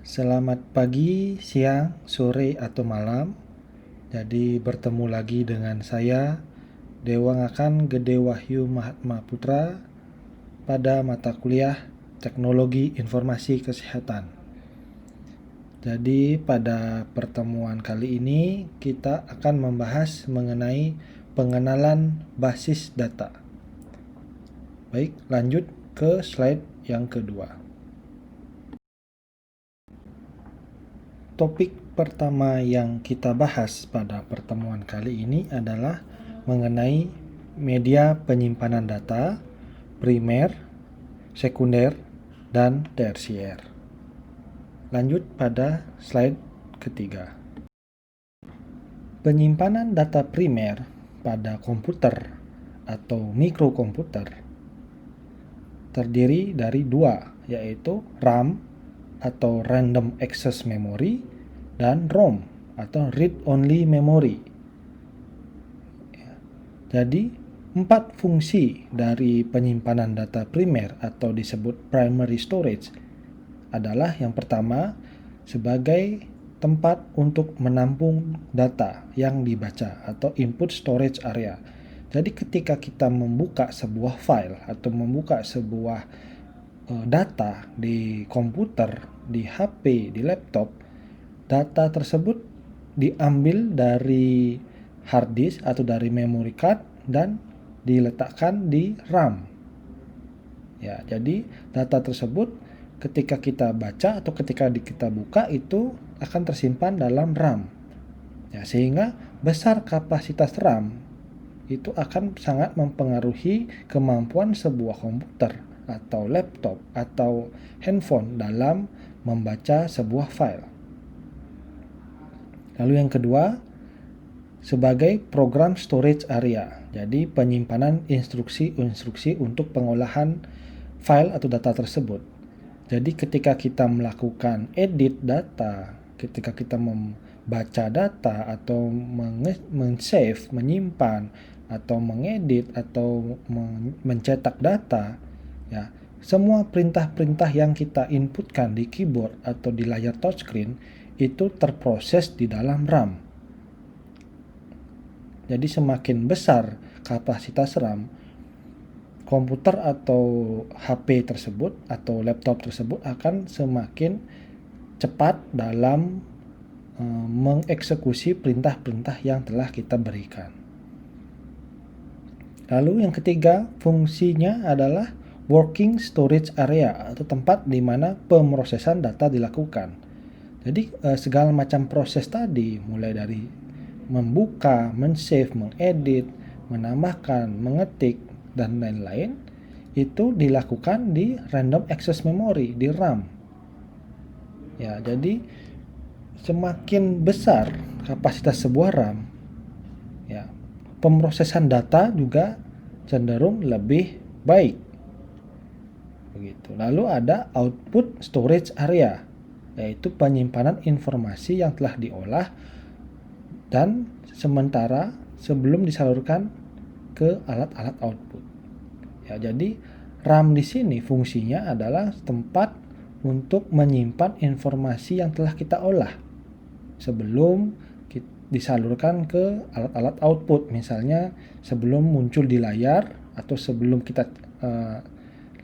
Selamat pagi, siang, sore, atau malam. Jadi bertemu lagi dengan saya, Dewa Ngakan Gede Wahyu Mahatma Putra, pada mata kuliah Teknologi Informasi Kesehatan. Jadi pada pertemuan kali ini kita akan membahas mengenai pengenalan basis data. Baik, lanjut ke slide yang kedua. Topik pertama yang kita bahas pada pertemuan kali ini adalah mengenai media penyimpanan data primer, sekunder, dan tersier. Lanjut pada slide ketiga. Penyimpanan data primer pada komputer atau mikrokomputer terdiri dari dua, yaitu RAM atau Random Access Memory dan ROM atau Read Only Memory. Jadi, 4 fungsi dari penyimpanan data primer atau disebut primary storage adalah yang pertama sebagai tempat untuk menampung data yang dibaca atau input storage area. Jadi ketika kita membuka sebuah file atau membuka sebuah data di komputer, di HP, di laptop, data tersebut diambil dari hard disk atau dari memory card dan diletakkan di RAM. Ya, jadi data tersebut ketika kita baca atau ketika kita buka itu akan tersimpan dalam RAM. Ya, sehingga besar kapasitas RAM itu akan sangat mempengaruhi kemampuan sebuah komputer atau laptop atau handphone dalam membaca sebuah file. Lalu yang kedua, sebagai program storage area. Jadi penyimpanan instruksi-instruksi untuk pengolahan file atau data tersebut. Jadi ketika kita melakukan edit data, ketika kita membaca data atau men-save, menyimpan atau mengedit atau mencetak data, ya, semua perintah-perintah yang kita inputkan di keyboard atau di layar touchscreen itu terproses di dalam RAM. Jadi semakin besar kapasitas RAM, komputer atau HP tersebut atau laptop tersebut akan semakin cepat dalam mengeksekusi perintah-perintah yang telah kita berikan. Lalu yang ketiga, fungsinya adalah working storage area atau tempat di mana pemrosesan data dilakukan. Jadi segala macam proses tadi, mulai dari membuka, men-save, mengedit, menambahkan, mengetik, dan lain-lain, itu dilakukan di random access memory, di RAM. Ya, jadi semakin besar kapasitas sebuah RAM, ya, pemrosesan data juga cenderung lebih baik. Begitu. Lalu ada output storage area, yaitu penyimpanan informasi yang telah diolah dan sementara sebelum disalurkan ke alat-alat output. Ya, jadi RAM di sini fungsinya adalah tempat untuk menyimpan informasi yang telah kita olah sebelum disalurkan ke alat-alat output, misalnya sebelum muncul di layar atau sebelum kita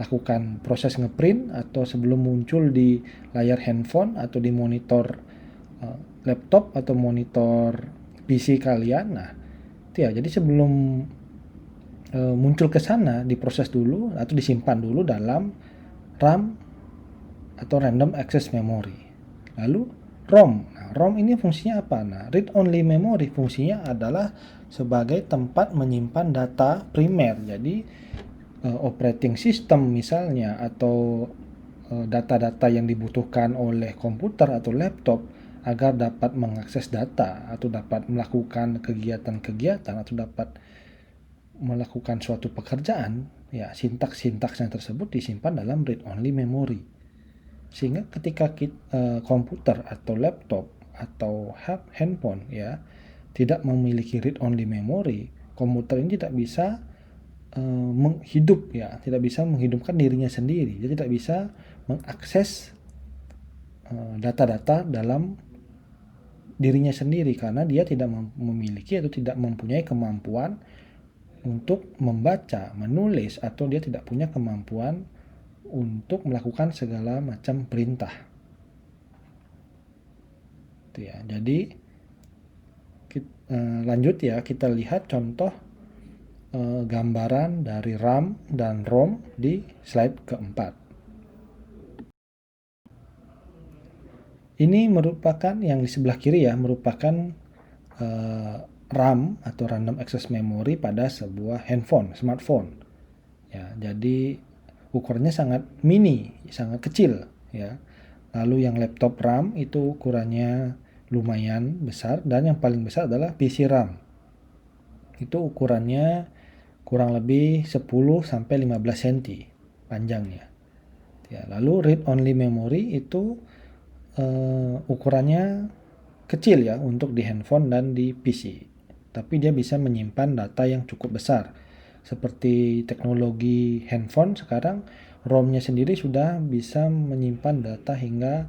lakukan proses ngeprint atau sebelum muncul di layar handphone atau di monitor laptop atau monitor PC kalian. Nah, itu ya, jadi sebelum muncul ke sana diproses dulu atau disimpan dulu dalam RAM atau random access memory. Lalu ROM. Nah, ROM ini fungsinya apa? Nah, read only memory fungsinya adalah sebagai tempat menyimpan data primer. Jadi operating system misalnya atau data-data yang dibutuhkan oleh komputer atau laptop agar dapat mengakses data atau dapat melakukan kegiatan-kegiatan atau dapat melakukan suatu pekerjaan, ya sintaks-sintaksnya tersebut disimpan dalam read only memory. Sehingga ketika komputer atau laptop atau handphone ya tidak memiliki read only memory, komputer ini tidak bisa tidak bisa menghidupkan dirinya sendiri. Jadi tidak bisa mengakses data-data dalam dirinya sendiri karena dia tidak memiliki atau tidak mempunyai kemampuan untuk membaca, menulis, atau dia tidak punya kemampuan untuk melakukan segala macam perintah. Itu ya. Jadi lanjut ya, kita lihat contoh gambaran dari RAM dan ROM di slide keempat. Ini merupakan yang di sebelah kiri ya, merupakan RAM atau Random Access Memory pada sebuah handphone, smartphone. Ya, jadi ukurannya sangat mini, sangat kecil ya. Lalu yang laptop RAM itu ukurannya lumayan besar dan yang paling besar adalah PC RAM. Itu ukurannya kurang lebih 10 sampai 15 cm panjangnya. Ya, lalu read only memory itu ukurannya kecil ya untuk di handphone dan di PC. Tapi dia bisa menyimpan data yang cukup besar. Seperti teknologi handphone sekarang, ROM-nya sendiri sudah bisa menyimpan data hingga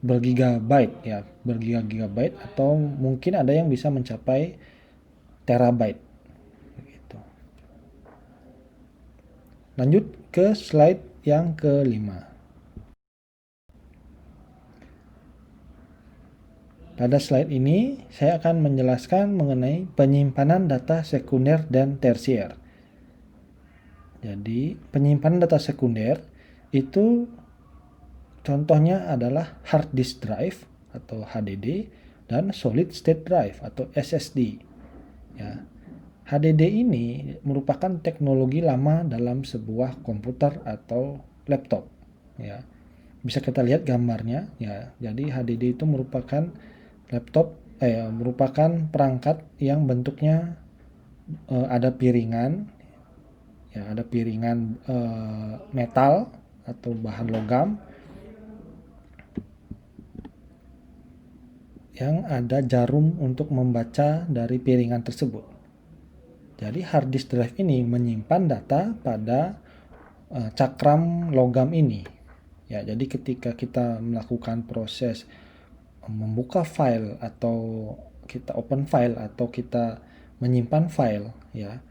bergigabyte ya, bergigabyte atau mungkin ada yang bisa mencapai terabyte. Begitu. Lanjut ke slide yang kelima. Pada slide ini, saya akan menjelaskan mengenai penyimpanan data sekunder dan tersier. Jadi, penyimpanan data sekunder itu contohnya adalah hard disk drive atau HDD dan solid state drive atau SSD. Ya. HDD ini merupakan teknologi lama dalam sebuah komputer atau laptop. Ya. Bisa kita lihat gambarnya ya. Jadi HDD itu merupakan merupakan perangkat yang bentuknya ada piringan ya, ada piringan metal atau bahan logam yang ada jarum untuk membaca dari piringan tersebut. Jadi hard disk drive ini menyimpan data pada cakram logam ini. Ya, jadi ketika kita melakukan proses membuka file atau kita open file atau kita menyimpan file ya,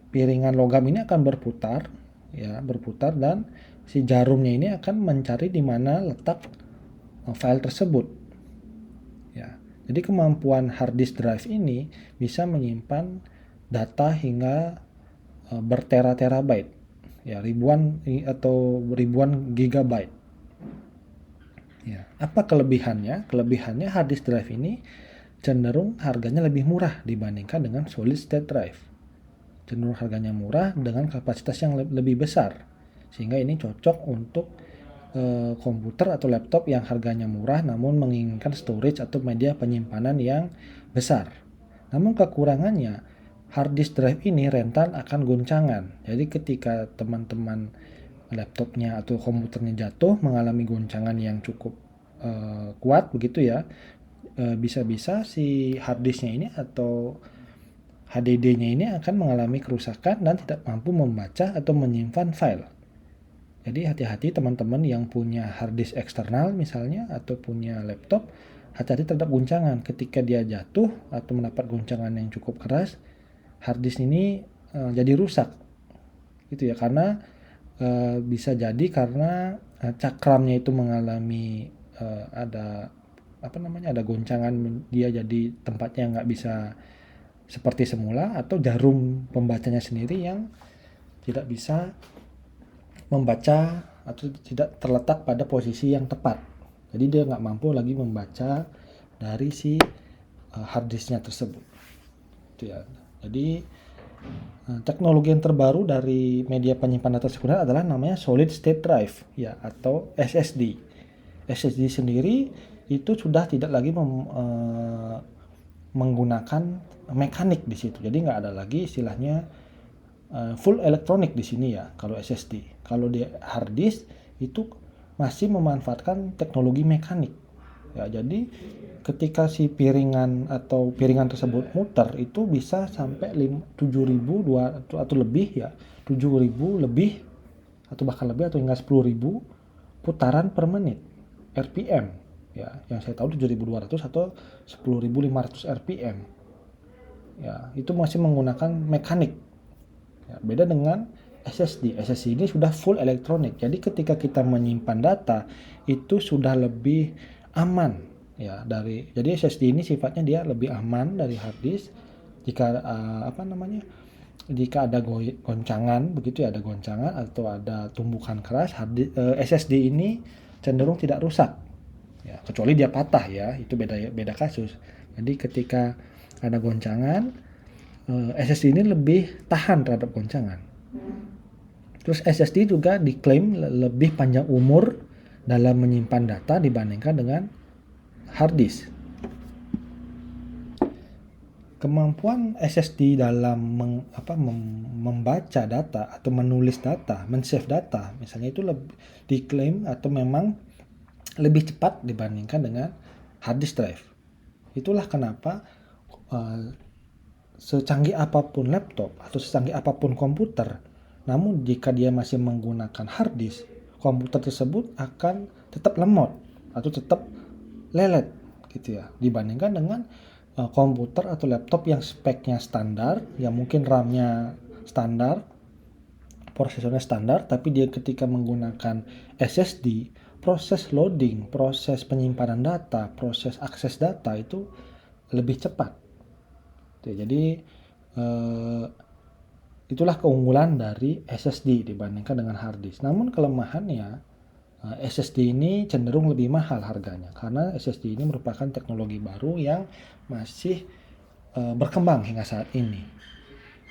piringan logam ini akan berputar dan si jarumnya ini akan mencari di mana letak file tersebut ya. Jadi kemampuan hard disk drive ini bisa menyimpan data hingga bertera-terabyte ya, ribuan gigabyte. Ya, apa kelebihannya? Kelebihannya hard disk drive ini cenderung harganya lebih murah dibandingkan dengan solid state drive. Cenderung harganya murah dengan kapasitas yang lebih besar. Sehingga ini cocok untuk komputer atau laptop yang harganya murah namun menginginkan storage atau media penyimpanan yang besar. Namun kekurangannya, hard disk drive ini rentan akan goncangan. Jadi ketika teman-teman laptopnya atau komputernya jatuh mengalami goncangan yang cukup kuat begitu ya, bisa-bisa si hard disknya ini atau HDD-nya ini akan mengalami kerusakan dan tidak mampu membaca atau menyimpan file. Jadi hati-hati teman-teman yang punya hard disk eksternal misalnya atau punya laptop, hati-hati terhadap goncangan. Ketika dia jatuh atau mendapat goncangan yang cukup keras, hard disk ini jadi rusak gitu ya, karena bisa jadi karena cakramnya itu mengalami ada goncangan, dia jadi tempatnya nggak bisa seperti semula, atau jarum pembacanya sendiri yang tidak bisa membaca atau tidak terletak pada posisi yang tepat. Jadi dia nggak mampu lagi membaca dari si hard disknya tersebut. Itu ya. Jadi teknologi yang terbaru dari media penyimpan data sekunder adalah namanya solid state drive ya, atau SSD. SSD sendiri itu sudah tidak lagi menggunakan mekanik di situ. Jadi nggak ada lagi istilahnya full elektronik di sini ya kalau SSD. Kalau di hard disk itu masih memanfaatkan teknologi mekanik. Ya, jadi ketika si piringan tersebut muter itu bisa sampai 7.000 atau lebih ya, 7.000 lebih atau bahkan lebih atau hingga 10.000 putaran per menit, RPM. Ya, yang saya tahu 7.200 atau 10.500 RPM. Ya, itu masih menggunakan mekanik. Ya, beda dengan SSD. SSD ini sudah full elektronik. Jadi ketika kita menyimpan data itu sudah lebih aman ya jadi SSD ini sifatnya dia lebih aman dari hard disk jika jika ada goncangan begitu ya, ada goncangan atau ada tumbukan keras, SSD ini cenderung tidak rusak ya, kecuali dia patah ya, itu beda kasus. Jadi ketika ada goncangan, SSD ini lebih tahan terhadap goncangan. Terus SSD juga diklaim lebih panjang umur dalam menyimpan data dibandingkan dengan hard disk. Kemampuan SSD dalam membaca data atau menulis data, men-save data, misalnya itu diklaim atau memang lebih cepat dibandingkan dengan hard disk drive. Itulah kenapa secanggih apapun laptop atau secanggih apapun komputer, namun jika dia masih menggunakan hard disk, komputer tersebut akan tetap lemot atau tetap lelet gitu ya, dibandingkan dengan komputer atau laptop yang speknya standar, yang mungkin RAM-nya standar, prosesornya standar, tapi dia ketika menggunakan SSD, proses loading, proses penyimpanan data, proses akses data itu lebih cepat. Jadi itulah keunggulan dari SSD dibandingkan dengan hard disk. Namun kelemahannya, SSD ini cenderung lebih mahal harganya karena SSD ini merupakan teknologi baru yang masih berkembang hingga saat ini.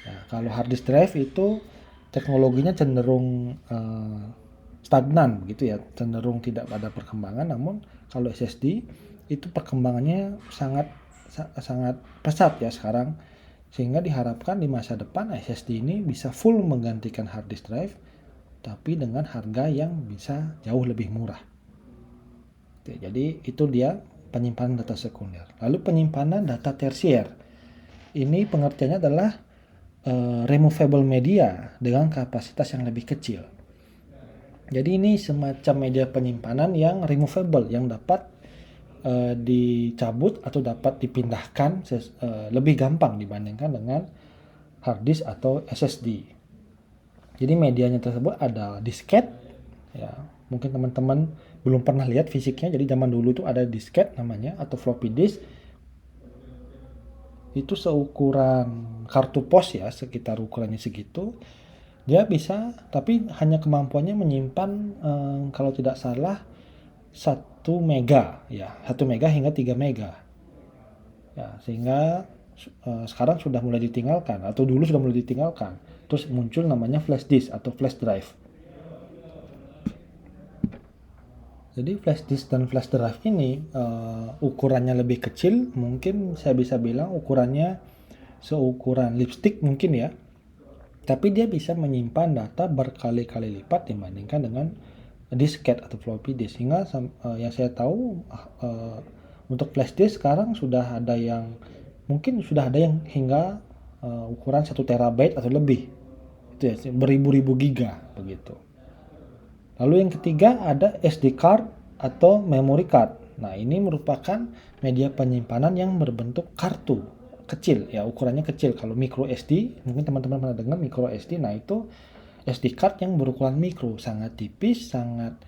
Ya, kalau hard disk drive itu teknologinya cenderung stagnan begitu ya, cenderung tidak ada perkembangan. Namun kalau SSD itu perkembangannya sangat pesat ya sekarang, sehingga diharapkan di masa depan SSD ini bisa full menggantikan hard disk drive tapi dengan harga yang bisa jauh lebih murah. Jadi itu dia penyimpanan data sekunder. Lalu penyimpanan data tersier. Ini pengertiannya adalah removable media dengan kapasitas yang lebih kecil. Jadi ini semacam media penyimpanan yang removable, yang dapat dicabut atau dapat dipindahkan lebih gampang dibandingkan dengan hard disk atau SSD. Jadi medianya tersebut ada disket, ya mungkin teman-teman belum pernah lihat fisiknya. Jadi zaman dulu itu ada disket namanya atau floppy disk. Itu seukuran kartu pos ya, sekitar ukurannya segitu. Dia bisa, tapi hanya kemampuannya menyimpan kalau tidak salah 1 mega ya, 1 mega hingga 3 mega. Ya, sehingga sekarang sudah mulai ditinggalkan atau dulu sudah mulai ditinggalkan. Terus muncul namanya flash disk atau flash drive. Jadi flash disk dan flash drive ini ukurannya lebih kecil, mungkin saya bisa bilang ukurannya seukuran lipstick mungkin ya. Tapi dia bisa menyimpan data berkali-kali lipat dibandingkan dengan disket atau floppy disk. Sehingga yang saya tahu untuk flash disk sekarang sudah ada yang hingga ukuran 1 terabyte atau lebih. Itu ya, beribu-ribu giga begitu. Lalu yang ketiga ada SD card atau memory card. Nah, ini merupakan media penyimpanan yang berbentuk kartu kecil ya, ukurannya kecil. Kalau micro SD, mungkin teman-teman pernah dengar micro SD. Nah, itu SD card yang berukuran mikro, sangat tipis, sangat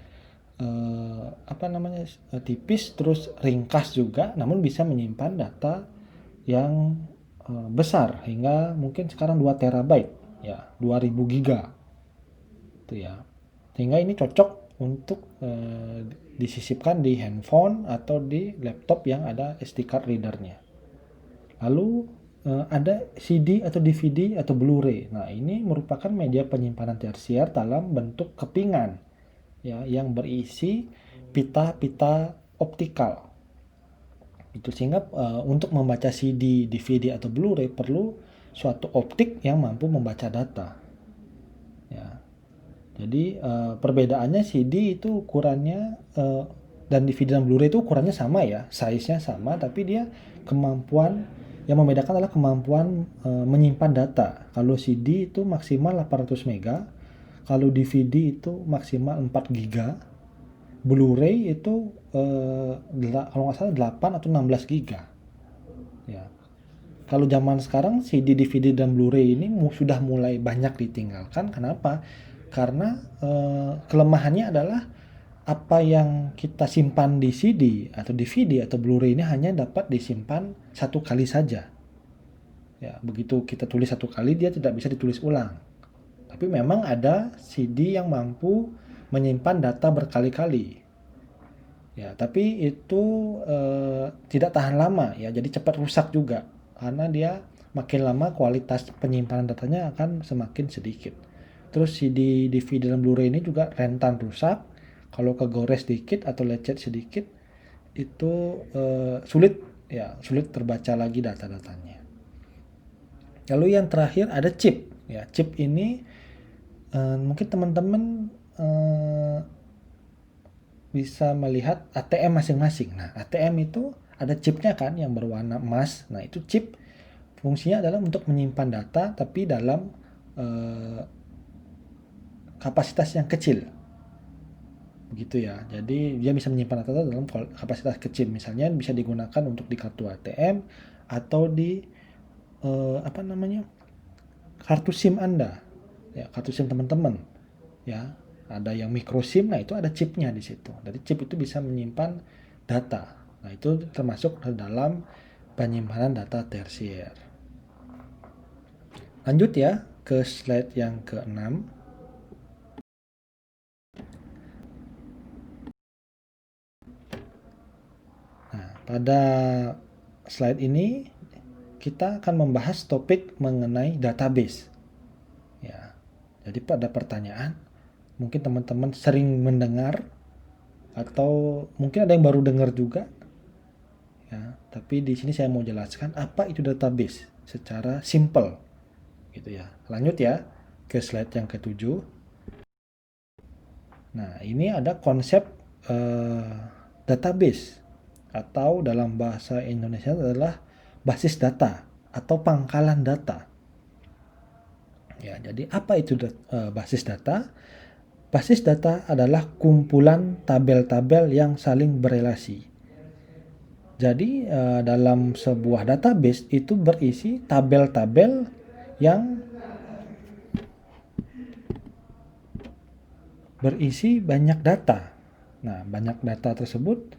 tipis, terus ringkas juga, namun bisa menyimpan data yang besar hingga mungkin sekarang 2 terabyte ya, 2000 giga itu ya. Sehingga ini cocok untuk disisipkan di handphone atau di laptop yang ada SD card readernya. Lalu ada CD atau DVD atau Blu-ray. Nah, ini merupakan media penyimpanan tersier dalam bentuk kepingan ya, yang berisi pita-pita optikal. Itu sehingga untuk membaca CD, DVD atau Blu-ray perlu suatu optik yang mampu membaca data. Ya. Jadi perbedaannya CD itu ukurannya dan DVD dan Blu-ray itu ukurannya sama ya, size-nya sama, tapi dia kemampuan yang membedakan adalah kemampuan menyimpan data. Kalau CD itu maksimal 800 mega, kalau DVD itu maksimal 4 giga, Blu-ray itu kalau nggak salah 8 atau 16 giga. Ya. Kalau zaman sekarang CD, DVD dan Blu-ray ini sudah mulai banyak ditinggalkan. Kenapa? Karena kelemahannya adalah apa yang kita simpan di CD atau DVD atau Blu-ray ini hanya dapat disimpan satu kali saja. Ya, begitu kita tulis satu kali dia tidak bisa ditulis ulang. Tapi memang ada CD yang mampu menyimpan data berkali-kali. Ya, tapi itu tidak tahan lama ya, jadi cepat rusak juga. Karena dia makin lama kualitas penyimpanan datanya akan semakin sedikit. Terus CD, DVD dan Blu-ray ini juga rentan rusak. Kalau kegores sedikit atau lecet sedikit itu sulit terbaca lagi data-datanya. Lalu yang terakhir ada chip. Ya, chip ini mungkin teman-teman bisa melihat ATM masing-masing. Nah, ATM itu ada chipnya kan yang berwarna emas. Nah, itu chip fungsinya adalah untuk menyimpan data tapi dalam kapasitas yang kecil. Begitu ya. Jadi dia bisa menyimpan data dalam kapasitas kecil. Misalnya bisa digunakan untuk di kartu ATM atau di kartu SIM Anda. Ya, kartu SIM teman-teman. Ya, ada yang micro SIM, nah itu ada chipnya di situ. Jadi chip itu bisa menyimpan data. Nah, itu termasuk dalam penyimpanan data tersier. Lanjut ya ke slide yang ke-6. Nah, pada slide ini kita akan membahas topik mengenai database. Ya. Jadi pada pertanyaan, mungkin teman-teman sering mendengar atau mungkin ada yang baru dengar juga. Ya, tapi di sini saya mau jelaskan apa itu database secara simple gitu ya. Lanjut ya ke slide yang ke-7. Nah, ini ada konsep database atau dalam bahasa Indonesia adalah basis data atau pangkalan data. Ya, jadi apa itu basis data? Basis data adalah kumpulan tabel-tabel yang saling berelasi. Jadi dalam sebuah database itu berisi tabel-tabel yang berisi banyak data. Nah, banyak data tersebut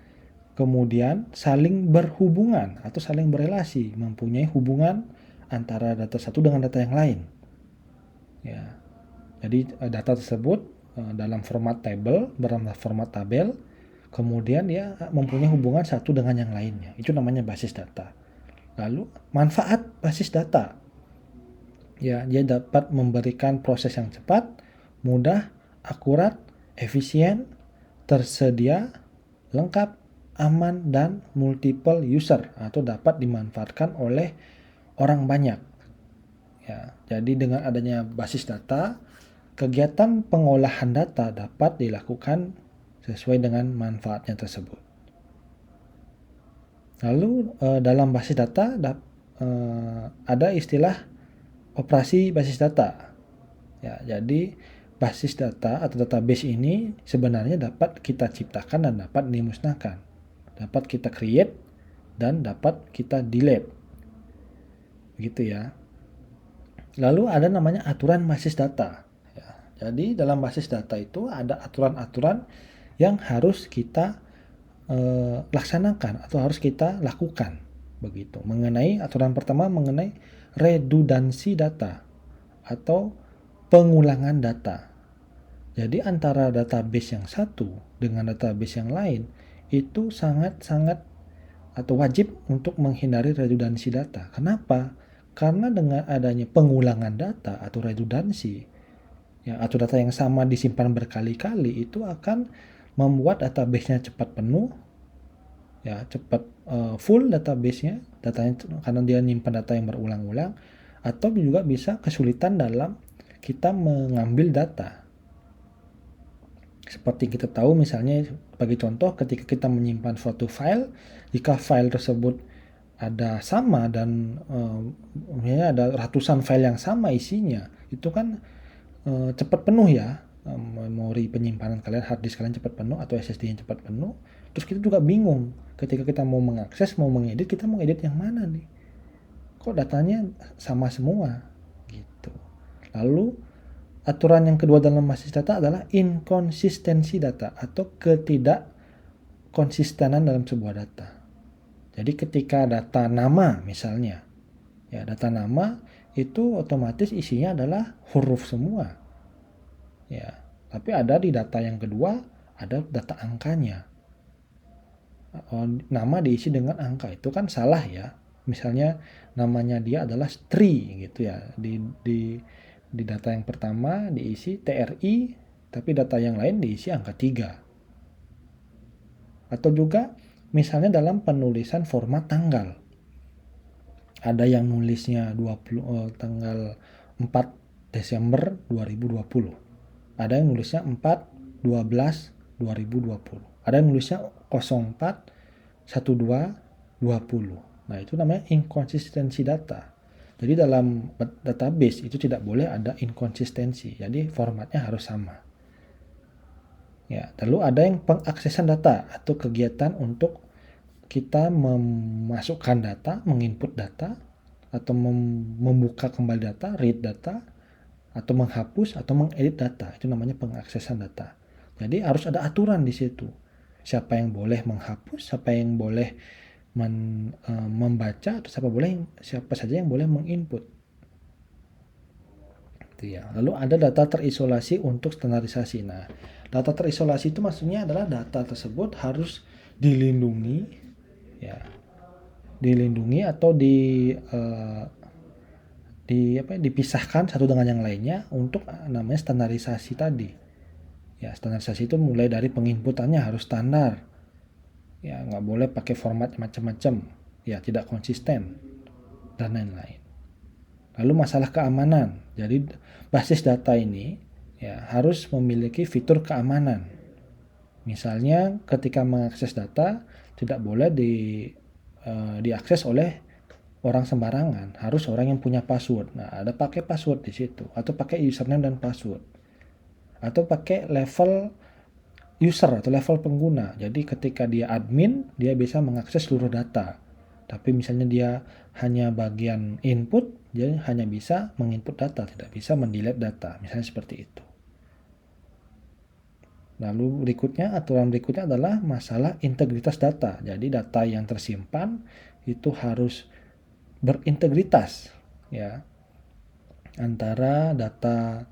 kemudian saling berhubungan atau saling berelasi, mempunyai hubungan antara data satu dengan data yang lain. Ya. Jadi data tersebut dalam format table, dalam format tabel, kemudian dia mempunyai hubungan satu dengan yang lainnya. Itu namanya basis data. Lalu manfaat basis data. Ya, dia dapat memberikan proses yang cepat, mudah, akurat, efisien, tersedia, lengkap, aman, dan multiple user atau dapat dimanfaatkan oleh orang banyak. Ya, jadi dengan adanya basis data, kegiatan pengolahan data dapat dilakukan sesuai dengan manfaatnya tersebut. Lalu dalam basis data ada istilah operasi basis data. Ya, jadi basis data atau database ini sebenarnya dapat kita ciptakan dan dapat dimusnahkan. Dapat kita create dan dapat kita delete. Begitu ya. Lalu ada namanya aturan basis data. Ya, jadi dalam basis data itu ada aturan-aturan yang harus kita laksanakan atau harus kita lakukan. Begitu. Mengenai aturan pertama mengenai redundansi data atau pengulangan data. Jadi antara database yang satu dengan database yang lain itu sangat-sangat atau wajib untuk menghindari redundansi data. Kenapa? Karena dengan adanya pengulangan data atau redundansi, ya, atau data yang sama disimpan berkali-kali itu akan membuat database-nya cepat penuh, ya, cepat full database-nya, datanya karena dia nyimpan data yang berulang-ulang, atau juga bisa kesulitan dalam kita mengambil data. Seperti kita tahu misalnya sebagai contoh ketika kita menyimpan suatu file, jika file tersebut ada sama dan ada ratusan file yang sama isinya, itu kan cepat penuh ya. memori penyimpanan kalian, hard disk kalian cepat penuh atau SSD yang cepat penuh. Terus kita juga bingung ketika kita mau mengakses, mau mengedit, kita mau edit yang mana nih? Kok datanya sama semua gitu. Lalu aturan yang kedua dalam basis data adalah inkonsistensi data atau ketidakkonsistenan dalam sebuah data. Jadi ketika data nama misalnya, ya data nama itu otomatis isinya adalah huruf semua. Ya, tapi ada di data yang kedua ada data angkanya. Nama diisi dengan angka, itu kan salah ya. Misalnya namanya dia adalah Tri gitu ya. Di data yang pertama diisi TRI, tapi data yang lain diisi angka 3. Atau juga misalnya dalam penulisan format tanggal. Ada yang nulisnya tanggal 4 Desember 2020. Ada yang nulisnya 4/12/2020. Ada yang nulisnya 04/12/20. Nah, itu namanya inkonsistensi data. Jadi dalam database itu tidak boleh ada inkonsistensi. Jadi formatnya harus sama. Ya, lalu ada yang pengaksesan data atau kegiatan untuk kita memasukkan data, menginput data, atau membuka kembali data, read data, atau menghapus atau mengedit data. Itu namanya pengaksesan data. Jadi harus ada aturan di situ. Siapa yang boleh menghapus, siapa yang boleh membaca, atau siapa saja yang boleh menginput. Itu ya. Lalu ada data terisolasi untuk standarisasi. Nah, data terisolasi itu maksudnya adalah data tersebut harus dilindungi, ya, dilindungi atau dipisahkan satu dengan yang lainnya untuk namanya standarisasi tadi. Ya, standarisasi itu mulai dari penginputannya harus standar. Ya, nggak boleh pakai format macam-macam. Ya, tidak konsisten dan lain-lain. Lalu masalah keamanan. Jadi basis data ini ya harus memiliki fitur keamanan. Misalnya ketika mengakses data tidak boleh diakses oleh orang sembarangan, harus orang yang punya password. Nah, ada pakai password di situ, atau pakai username dan password, atau pakai level user atau level pengguna. Jadi ketika dia admin, dia bisa mengakses seluruh data. Tapi misalnya dia hanya bagian input, dia hanya bisa menginput data, tidak bisa mendelete data. Misalnya seperti itu. Lalu aturan berikutnya adalah masalah integritas data. Jadi data yang tersimpan itu harus berintegritas ya antara data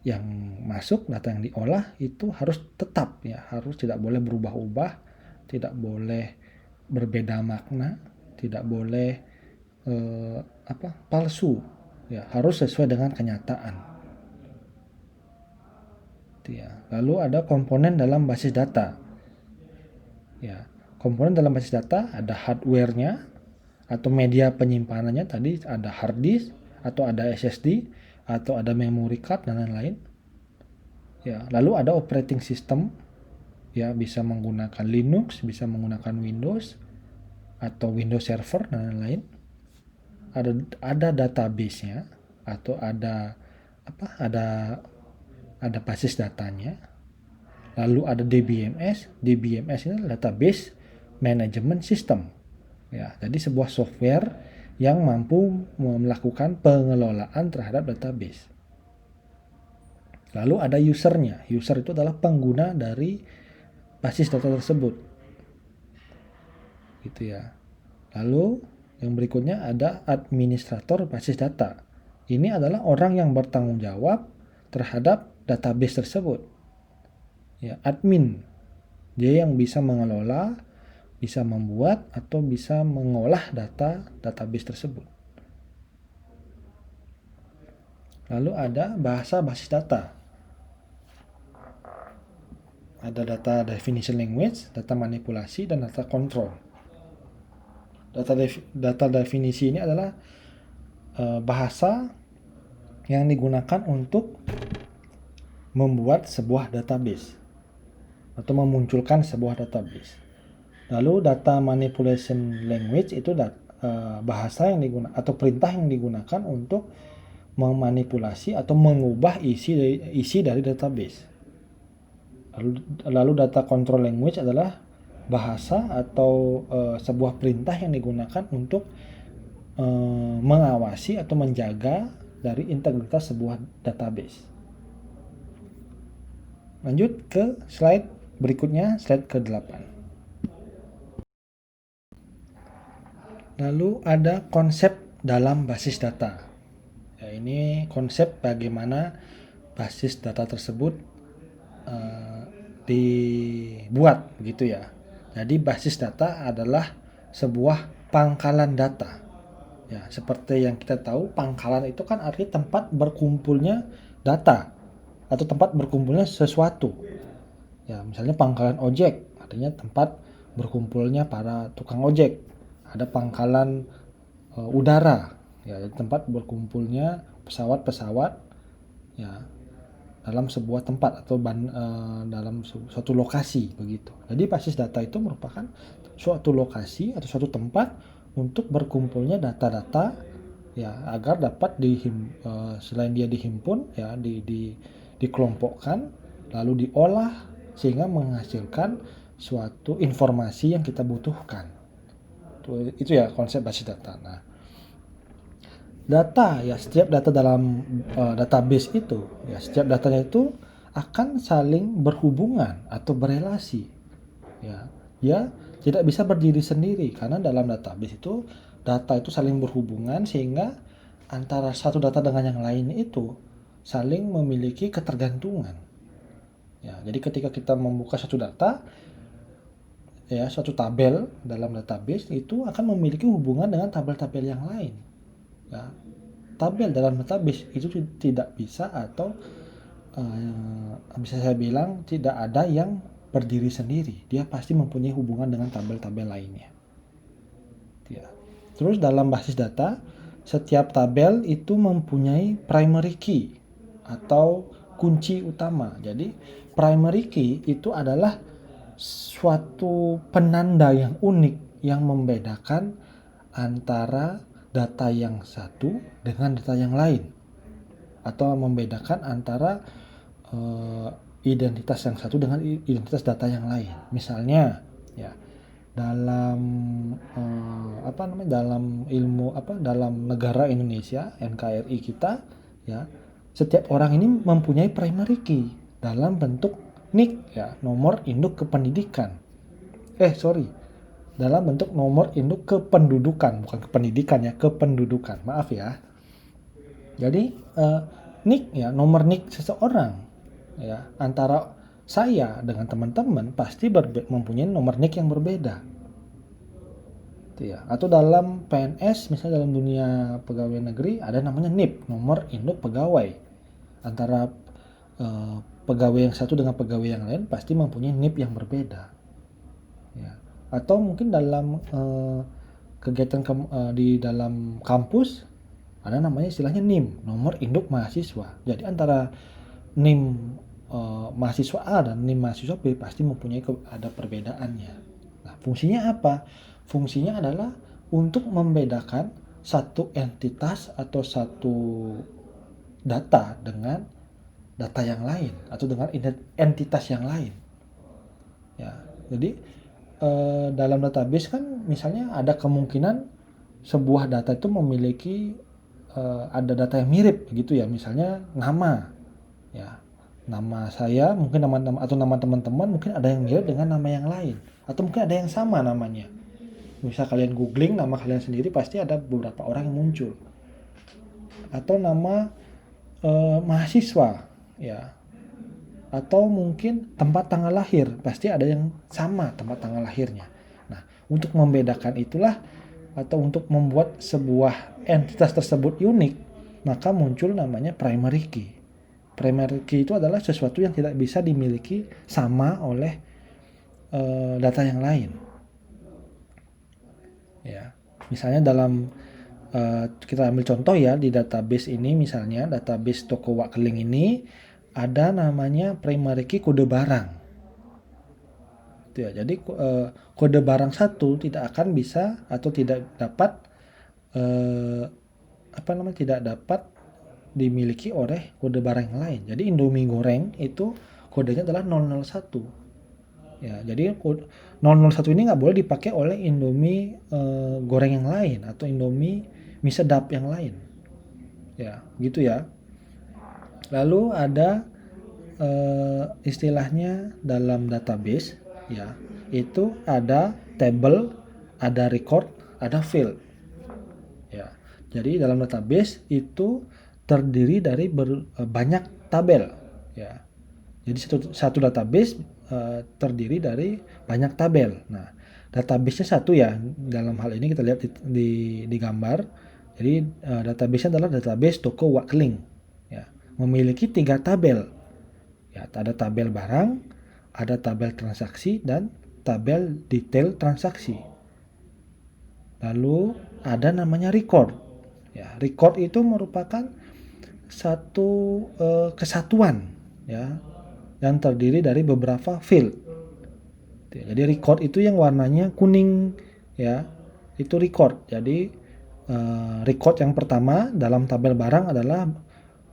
yang masuk, data yang diolah itu harus tetap ya, harus tidak boleh berubah-ubah, tidak boleh berbeda makna, tidak boleh palsu ya, harus sesuai dengan kenyataan. Itu ya. Lalu ada komponen dalam basis data. Ya, komponen dalam basis data ada hardware-nya atau media penyimpanannya, tadi ada hard disk atau ada SSD atau ada memory card dan lain-lain. Ya, lalu ada operating system, ya bisa menggunakan Linux, bisa menggunakan Windows atau Windows Server dan lain-lain. Ada database-nya atau ada basis datanya. Lalu ada DBMS. DBMS ini adalah database management system. Ya, jadi sebuah software yang mampu melakukan pengelolaan terhadap database. Lalu ada usernya. User itu adalah pengguna dari basis data tersebut. Gitu ya. Lalu yang berikutnya ada administrator basis data. Ini adalah orang yang bertanggung jawab terhadap database tersebut. Ya, admin. Dia yang bisa mengelola, bisa membuat atau bisa mengolah database tersebut. Lalu ada bahasa basis data. Ada data definition language, data manipulasi, dan data control. Data definisi ini adalah bahasa yang digunakan untuk membuat sebuah database atau memunculkan sebuah database. Lalu data manipulation language itu bahasa yang digunakan atau perintah yang digunakan untuk memanipulasi atau mengubah isi dari database. Lalu data control language adalah bahasa atau sebuah perintah yang digunakan untuk mengawasi atau menjaga dari integritas sebuah database. Lanjut ke slide berikutnya, slide ke-8. Lalu ada konsep dalam basis data. Ya, ini konsep bagaimana basis data tersebut dibuat gitu ya. Jadi basis data adalah sebuah pangkalan data. Ya, seperti yang kita tahu, pangkalan itu kan artinya tempat berkumpulnya data atau tempat berkumpulnya sesuatu. Ya, misalnya pangkalan ojek, artinya tempat berkumpulnya para tukang ojek. Ada pangkalan udara, ya, tempat berkumpulnya pesawat-pesawat, ya, dalam sebuah tempat atau dalam suatu lokasi begitu. Jadi basis data itu merupakan suatu lokasi atau suatu tempat untuk berkumpulnya data-data, ya, agar dapat selain dia dihimpun, ya, dikelompokkan lalu diolah sehingga menghasilkan suatu informasi yang kita butuhkan. Itu ya konsep basis data. Nah, data, ya, setiap data dalam database itu, ya, setiap datanya itu akan saling berhubungan atau berelasi, ya. Dia tidak bisa berdiri sendiri karena dalam database itu data itu saling berhubungan sehingga antara satu data dengan yang lain itu saling memiliki ketergantungan. Ya, jadi ketika kita membuka satu data, ya, suatu tabel dalam database itu akan memiliki hubungan dengan tabel-tabel yang lain. Ya, tabel dalam database itu tidak bisa atau bisa saya bilang tidak ada yang berdiri sendiri. Dia pasti mempunyai hubungan dengan tabel-tabel lainnya. Ya. Terus dalam basis data, setiap tabel itu mempunyai primary key atau kunci utama. Jadi primary key itu adalah suatu penanda yang unik yang membedakan antara data yang satu dengan data yang lain, atau membedakan antara identitas yang satu dengan identitas data yang lain. Misalnya, ya, dalam dalam negara Indonesia, NKRI kita, ya, setiap orang ini mempunyai primary key dalam bentuk NIK, ya, nomor induk kependidikan. Dalam bentuk nomor induk kependudukan, bukan kependidikan, ya, kependudukan. Maaf ya. Jadi NIK, ya, nomor NIK seseorang, ya, antara saya dengan teman-teman pasti mempunyai nomor NIK yang berbeda. Ya. Atau dalam PNS, misalnya dalam dunia pegawai negeri ada namanya NIP, nomor induk pegawai. Antara pegawai yang satu dengan pegawai yang lain pasti mempunyai NIP yang berbeda. Ya. Atau mungkin dalam kegiatan di dalam kampus ada namanya istilahnya NIM, nomor induk mahasiswa. Jadi antara NIM mahasiswa A dan NIM mahasiswa B pasti mempunyai ada perbedaannya. Nah, fungsinya apa? Fungsinya adalah untuk membedakan satu entitas atau satu data dengan data yang lain atau dengan entitas yang lain. Ya, jadi dalam database kan misalnya ada kemungkinan sebuah data itu memiliki ada data yang mirip gitu ya, misalnya nama, ya, nama saya mungkin atau nama teman-teman mungkin ada yang mirip dengan nama yang lain, atau mungkin ada yang sama namanya. Bisa kalian googling nama kalian sendiri pasti ada beberapa orang yang muncul, atau nama mahasiswa, ya, atau mungkin tempat tanggal lahir pasti ada yang sama tempat tanggal lahirnya. Nah, untuk membedakan itulah atau untuk membuat sebuah entitas tersebut unik, maka muncul namanya primary key. Primary key itu adalah sesuatu yang tidak bisa dimiliki sama oleh data yang lain. Ya, misalnya dalam kita ambil contoh ya, di database ini misalnya database toko Wak Keling ini ada namanya primary key kode barang. Itu ya. Jadi kode barang satu tidak akan bisa atau tidak dapat tidak dapat dimiliki oleh kode barang yang lain. Jadi Indomie goreng itu kodenya adalah 001. Ya, jadi 001 ini nggak boleh dipakai oleh Indomie goreng yang lain atau Indomie mie sedap yang lain. Ya, gitu ya. Lalu ada istilahnya dalam database, ya, itu ada table, ada record, ada field. Ya, jadi dalam database itu terdiri dari banyak tabel. Ya, jadi satu database terdiri dari banyak tabel. Nah, database-nya satu ya. Dalam hal ini kita lihat di gambar. Jadi database-nya adalah database toko Wakling. Ya, memiliki 3 tabel. Ya, ada tabel barang, ada tabel transaksi, dan tabel detail transaksi. Lalu ada namanya record. Ya, record itu merupakan satu kesatuan, ya, yang terdiri dari beberapa field. Jadi record itu yang warnanya kuning, ya, itu record. Jadi record yang pertama dalam tabel barang adalah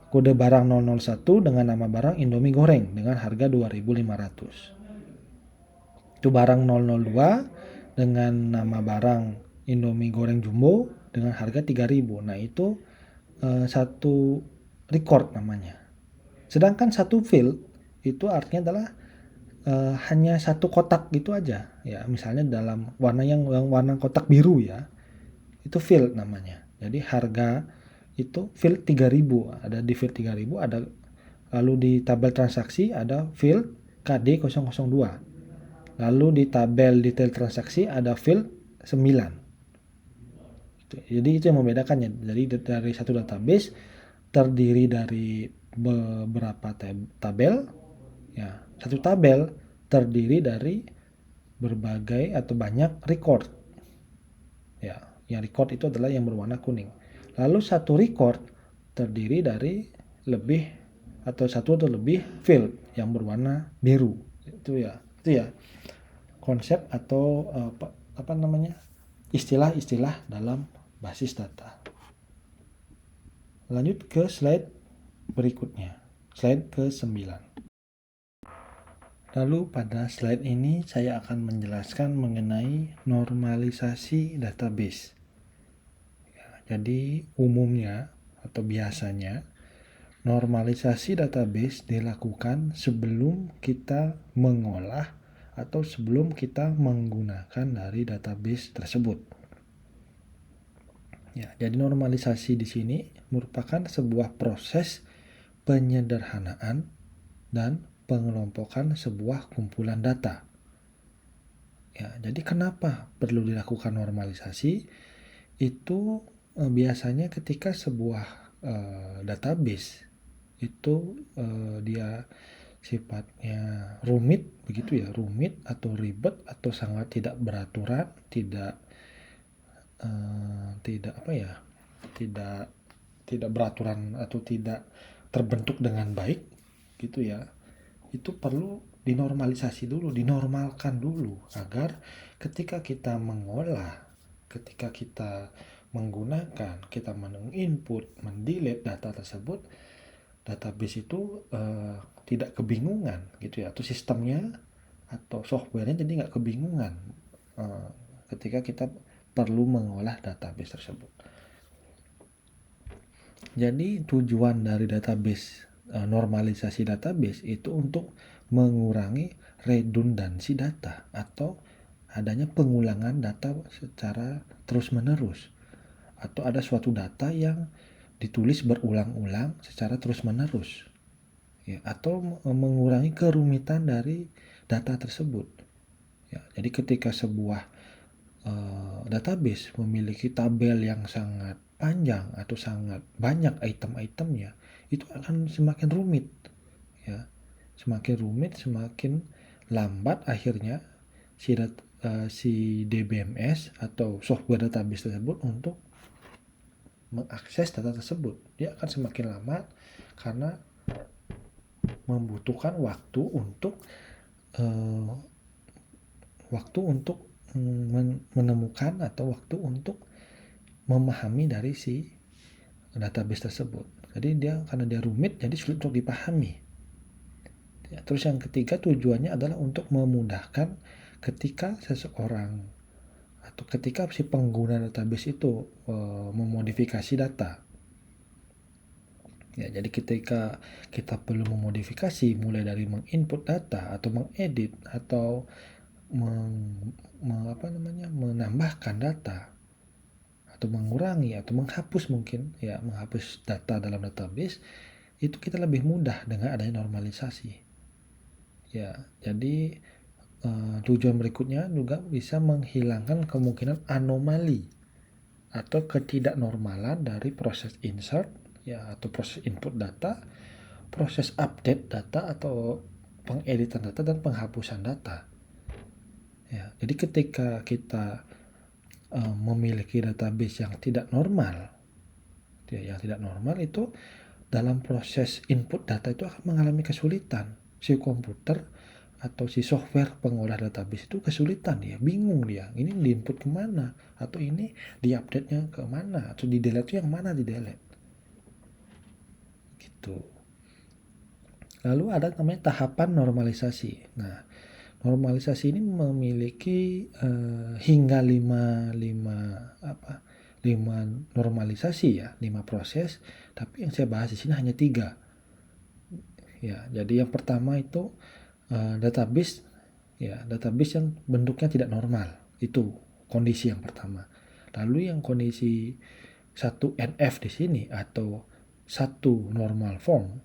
kode barang 001 dengan nama barang Indomie goreng dengan harga 2.500. Itu barang 002 dengan nama barang Indomie goreng jumbo dengan harga 3.000. Nah, itu satu record namanya. Sedangkan satu field itu artinya adalah hanya satu kotak gitu aja. Ya, misalnya dalam warna yang warna kotak biru ya. Itu field namanya. Jadi harga itu field 3.000. Ada di field 3.000, ada lalu di tabel transaksi ada field KD002. Lalu di tabel detail transaksi ada field 9. Jadi itu yang membedakannya. Jadi dari satu database terdiri dari beberapa tabel. Ya, satu tabel terdiri dari berbagai atau banyak record. Ya, yang record itu adalah yang berwarna kuning. Lalu satu record terdiri dari lebih atau satu atau lebih field yang berwarna biru. Itu ya konsep atau apa namanya, istilah-istilah dalam basis data. Lanjut ke slide berikutnya, slide ke-9. Lalu pada slide ini saya akan menjelaskan mengenai normalisasi database. Ya, jadi umumnya atau biasanya normalisasi database dilakukan sebelum kita mengolah atau sebelum kita menggunakan dari database tersebut. Ya, jadi normalisasi di sini merupakan sebuah proses penyederhanaan dan pengelompokan sebuah kumpulan data. Ya, jadi kenapa perlu dilakukan normalisasi? Itu biasanya ketika sebuah database itu dia sifatnya rumit begitu ya, rumit atau ribet atau sangat tidak beraturan, tidak tidak tidak beraturan atau tidak terbentuk dengan baik gitu ya, itu perlu dinormalisasi dulu, dinormalkan dulu agar ketika kita mengolah, ketika kita menggunakan, kita men-input, mendelete data tersebut, database itu tidak kebingungan gitu ya, atau sistemnya atau softwarenya jadi nggak kebingungan ketika kita perlu mengolah database tersebut. Jadi tujuan dari database, normalisasi database itu untuk mengurangi redundansi data atau adanya pengulangan data secara terus-menerus, atau ada suatu data yang ditulis berulang-ulang secara terus-menerus, ya, atau mengurangi kerumitan dari data tersebut. Ya, jadi ketika sebuah database memiliki tabel yang sangat panjang atau sangat banyak item-itemnya, itu akan semakin rumit, ya, semakin rumit, semakin lambat akhirnya si DBMS atau software database tersebut untuk mengakses data tersebut. Dia akan semakin lama karena membutuhkan waktu untuk menemukan atau waktu untuk memahami dari si database tersebut. Jadi karena dia rumit, jadi sulit untuk dipahami. Ya, terus yang ketiga tujuannya adalah untuk memudahkan ketika seseorang atau ketika si pengguna database itu memodifikasi data. Ya, jadi ketika kita perlu memodifikasi mulai dari menginput data atau mengedit atau menambahkan data atau mengurangi atau menghapus mungkin ya menghapus data dalam database itu kita lebih mudah dengan adanya normalisasi. Ya, jadi tujuan berikutnya juga bisa menghilangkan kemungkinan anomali atau ketidaknormalan dari proses insert ya atau proses input data, proses update data atau pengeditan data dan penghapusan data. Ya, jadi ketika kita memiliki database yang tidak normal, ya, yang tidak normal itu dalam proses input data itu akan mengalami kesulitan. Si komputer atau si software pengolah database itu kesulitan, dia bingung, dia ini diinput kemana atau ini diupdate-nya kemana atau di delete yang mana di delete gitu. Lalu ada namanya tahapan normalisasi. Nah, normalisasi ini memiliki hingga 5 normalisasi ya, 5 proses, tapi yang saya bahas di sini hanya 3. Ya, jadi yang pertama itu database ya, database yang bentuknya tidak normal. Itu kondisi yang pertama. Lalu yang kondisi 1NF di sini atau satu normal form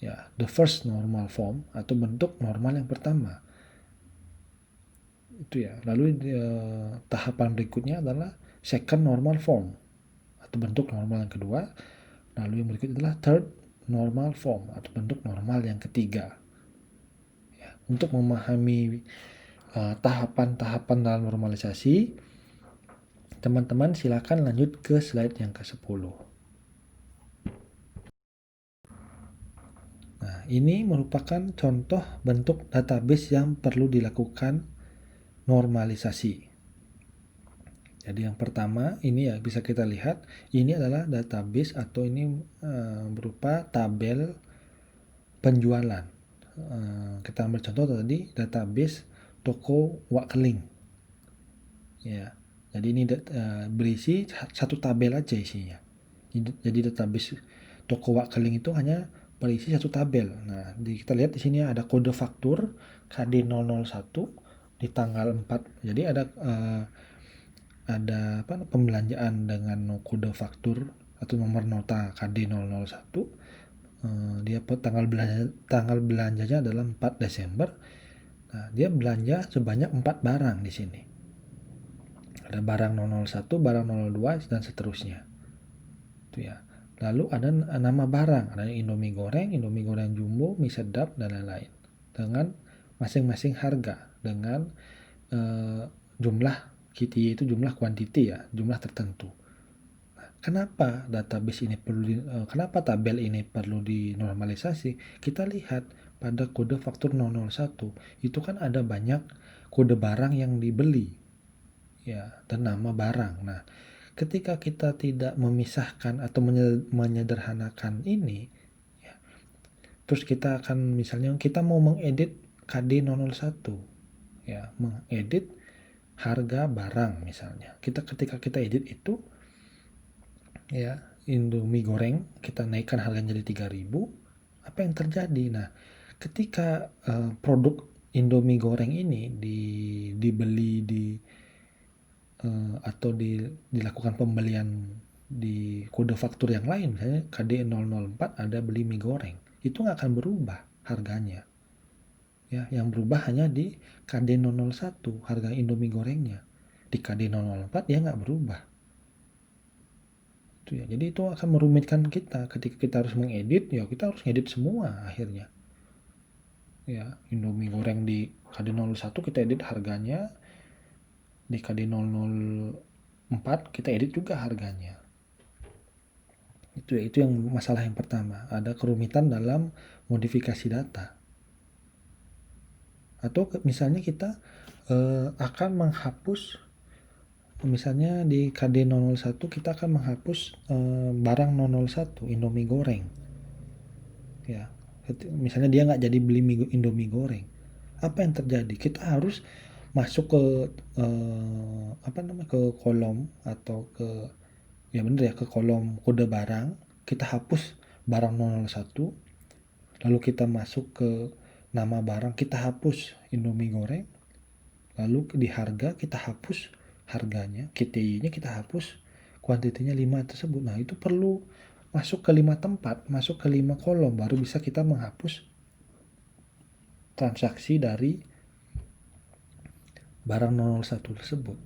ya, the first normal form atau bentuk normal yang pertama. Itu ya. Lalu tahapan berikutnya adalah second normal form atau bentuk normal yang kedua. Lalu yang berikutnya adalah third normal form atau bentuk normal yang ketiga. Ya, untuk memahami tahapan-tahapan dalam normalisasi, teman-teman silakan lanjut ke slide yang ke-10. Nah, ini merupakan contoh bentuk database yang perlu dilakukan normalisasi. Jadi yang pertama ini ya bisa kita lihat ini adalah database atau ini berupa tabel penjualan. Kita ambil contoh tadi database toko Wak Keling. Ya, jadi ini berisi satu tabel aja isinya. Jadi database toko Wak Keling itu hanya berisi satu tabel. Nah, kita lihat di sini ada kode faktur KD001 di tanggal 4. Jadi ada pembelanjaan dengan kode faktur atau nomor nota KD001. Dia tanggal belanjanya adalah 4 Desember. Nah, dia belanja sebanyak 4 barang di sini. Ada barang 001, barang 02 dan seterusnya. Itu ya. Lalu ada nama barang, ada Indomie goreng jumbo, mie sedap dan lain-lain. Dengan masing-masing harga dengan jumlah QTY itu jumlah kuantiti ya, jumlah tertentu. Nah, kenapa database ini kenapa tabel ini perlu dinormalisasi? Kita lihat pada kode faktur 001 itu kan ada banyak kode barang yang dibeli ya dan nama barang. Nah, ketika kita tidak memisahkan atau menyederhanakan ini ya, terus kita akan misalnya kita mau mengedit KD001 ya, mengedit harga barang misalnya. Ketika kita edit itu ya, Indomie goreng kita naikkan harganya jadi 3.000, apa yang terjadi? Nah, ketika produk Indomie goreng ini dibeli atau dilakukan pembelian di kode faktur yang lain, misalnya KD004 ada beli mie goreng, itu nggak akan berubah harganya. Ya, yang berubah hanya di KD001 harga Indomie gorengnya. Di KD004 dia nggak berubah. Itu ya. Jadi itu akan merumitkan kita ketika kita harus mengedit, ya kita harus ngedit semua akhirnya. Ya, Indomie goreng di KD01 kita edit harganya, di KD004 kita edit juga harganya. Itu ya, itu yang masalah yang pertama, ada kerumitan dalam modifikasi data. Atau misalnya kita akan menghapus misalnya di KD 001 kita akan menghapus barang 001 Indomie goreng. Ya, misalnya dia nggak jadi beli Indomie goreng. Apa yang terjadi? Kita harus masuk ke ke kolom atau ke ya bener ya ke kolom kode barang, kita hapus barang 001, lalu kita masuk ke nama barang, kita hapus Indomie goreng, lalu di harga kita hapus harganya, KTI-nya kita hapus kuantitinya 5 tersebut. Nah, itu perlu masuk ke 5 tempat, masuk ke 5 kolom baru bisa kita menghapus transaksi dari barang 001 tersebut.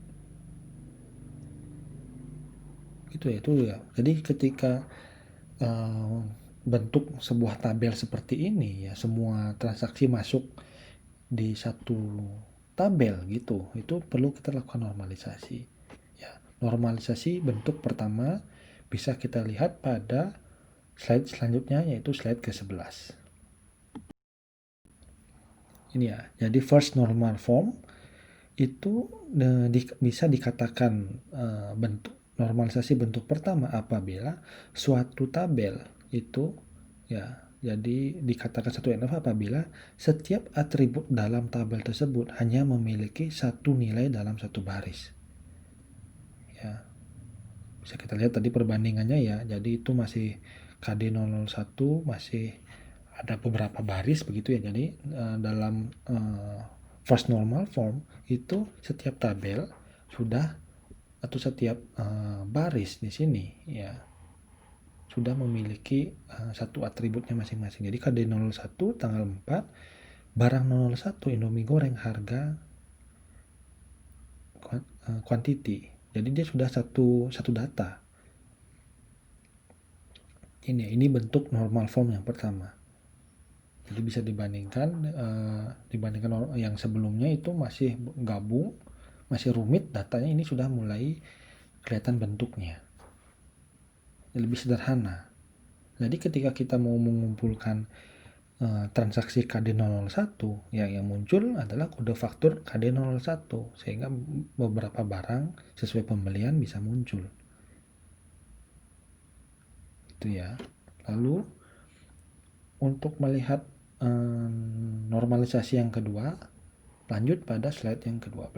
Itu ya. Jadi ketika bentuk sebuah tabel seperti ini ya, semua transaksi masuk di satu tabel gitu, itu perlu kita lakukan normalisasi ya. Normalisasi bentuk pertama bisa kita lihat pada slide selanjutnya, yaitu slide ke-11 ini ya. Jadi first normal form itu bisa dikatakan bentuk normalisasi bentuk pertama apabila suatu tabel itu ya, jadi dikatakan satu NF apabila setiap atribut dalam tabel tersebut hanya memiliki satu nilai dalam satu baris. Ya, bisa kita lihat tadi perbandingannya ya. Jadi itu masih KD 001 masih ada beberapa baris begitu ya. Jadi dalam first normal form itu setiap tabel sudah atau setiap baris di sini ya sudah memiliki satu atributnya masing-masing. Jadi KD 01 tanggal 4 barang 01 Indomie goreng harga quantity. Jadi dia sudah satu data. Ini bentuk normal form yang pertama. Jadi bisa dibandingkan yang sebelumnya itu masih gabung, masih rumit datanya, ini sudah mulai kelihatan bentuknya. Lebih sederhana. Jadi ketika kita mau mengumpulkan transaksi KD 001 yang muncul adalah kode faktur KD 001 sehingga beberapa barang sesuai pembelian bisa muncul. Itu ya. Lalu untuk melihat normalisasi yang kedua, lanjut pada slide yang ke-12.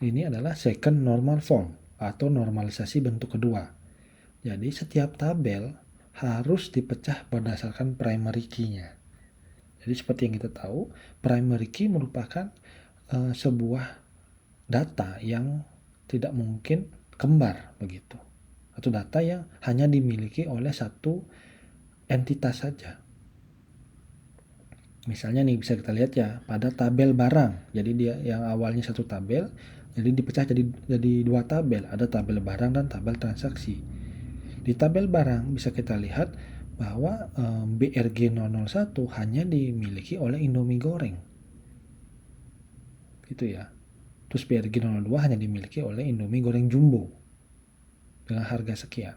Ini adalah second normal form atau normalisasi bentuk kedua. Jadi setiap tabel harus dipecah berdasarkan primary key-nya. Jadi seperti yang kita tahu, primary key merupakan sebuah data yang tidak mungkin kembar begitu. Atau data yang hanya dimiliki oleh satu entitas saja. Misalnya nih bisa kita lihat ya pada tabel barang. Jadi dia yang awalnya satu tabel, jadi dipecah jadi dua tabel. Ada tabel barang dan tabel transaksi. Di tabel barang bisa kita lihat bahwa BRG 001 hanya dimiliki oleh Indomie goreng. Gitu ya. Terus BRG 02 hanya dimiliki oleh Indomie goreng jumbo dengan harga sekian.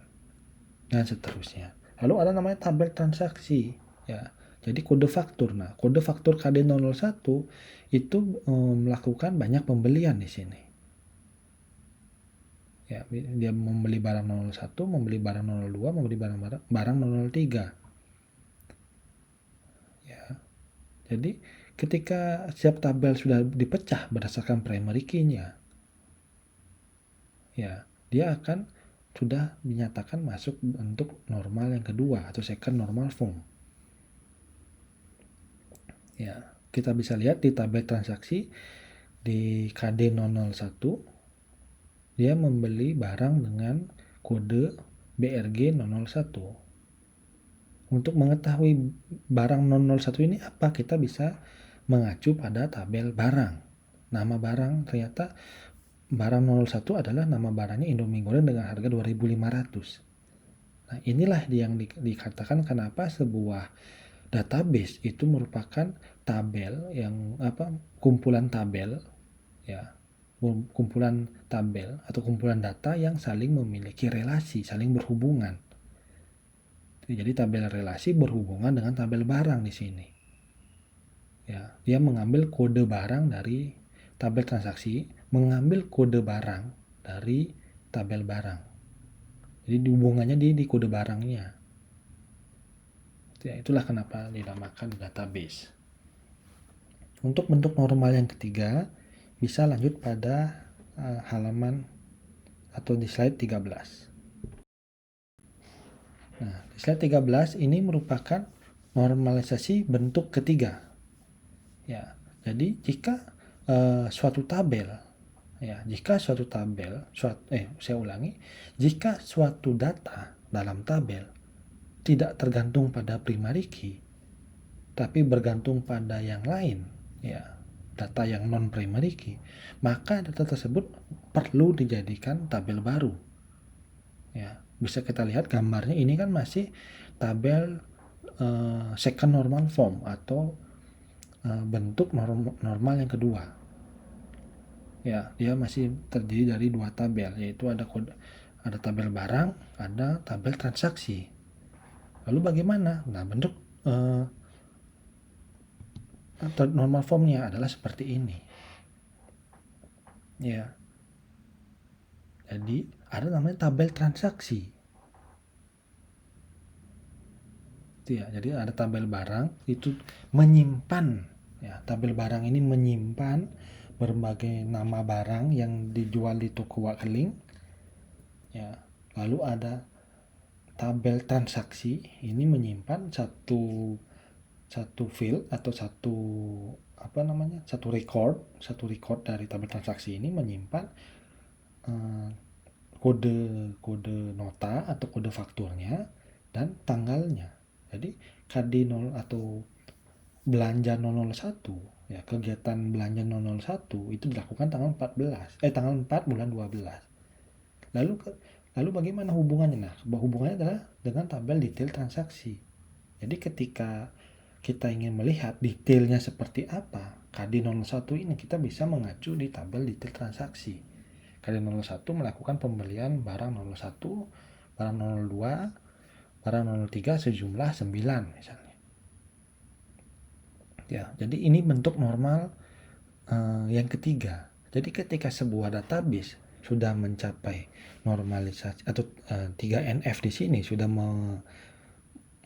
Dan seterusnya. Lalu ada namanya tabel transaksi ya. Jadi kode faktur. Nah, kode faktur KD 001 itu melakukan banyak pembelian di sini. Ya, dia membeli barang 001, membeli barang 02, membeli barang 003. Ya. Jadi ketika setiap tabel sudah dipecah berdasarkan primary key-nya, ya, dia akan sudah dinyatakan masuk bentuk normal yang kedua atau second normal form. Ya, kita bisa lihat di tabel transaksi di KD 001 dia membeli barang dengan kode BRG 001. Untuk mengetahui barang 001 ini apa, kita bisa mengacu pada tabel barang. Nama barang ternyata barang 01 adalah nama barangnya Indomie goreng dengan harga 2.500. Nah, inilah yang dikatakan kenapa sebuah database itu merupakan tabel yang kumpulan tabel ya, kumpulan tabel atau kumpulan data yang saling memiliki relasi, saling berhubungan. Jadi tabel relasi berhubungan dengan tabel barang di sini. Ya, dia mengambil kode barang dari tabel transaksi mengambil kode barang dari tabel barang. Jadi hubungannya di kode barangnya. Ya, itulah kenapa dinamakan database. Untuk bentuk normal yang ketiga, bisa lanjut pada halaman atau di slide 13. Nah, di slide 13 ini merupakan normalisasi bentuk ketiga. Ya, jadi jika suatu tabel, jika suatu data dalam tabel tidak tergantung pada primary key, tapi bergantung pada yang lain, ya, data yang non primary key, maka data tersebut perlu dijadikan tabel baru. Ya, bisa kita lihat gambarnya ini kan masih tabel second normal form atau bentuk normal yang kedua. Ya, dia masih terdiri dari dua tabel, yaitu ada tabel barang, ada tabel transaksi. Lalu bagaimana? Nah, bentuk normal formnya adalah seperti ini. Ya. Jadi ada namanya tabel transaksi. Ya, jadi ada tabel barang itu menyimpan, ya, tabel barang ini menyimpan berbagai nama barang yang dijual di toko Wakeling. Ya, lalu ada tabel transaksi ini menyimpan satu field atau satu record dari tabel transaksi ini menyimpan kode nota atau kode fakturnya dan tanggalnya. Jadi KD0 atau belanja 001, ya, kegiatan belanja 001 itu dilakukan tanggal 4 bulan 12. Lalu bagaimana hubungannya? Nah, hubungannya adalah dengan tabel detail transaksi. Jadi ketika kita ingin melihat detailnya seperti apa, KD01 ini kita bisa mengacu di tabel detail transaksi. KD01 melakukan pembelian barang 01, barang 02, barang 03 sejumlah 9 misalnya. Ya, jadi ini bentuk normal yang ketiga. Jadi ketika sebuah database sudah mencapai normalisasi atau 3NF di sini sudah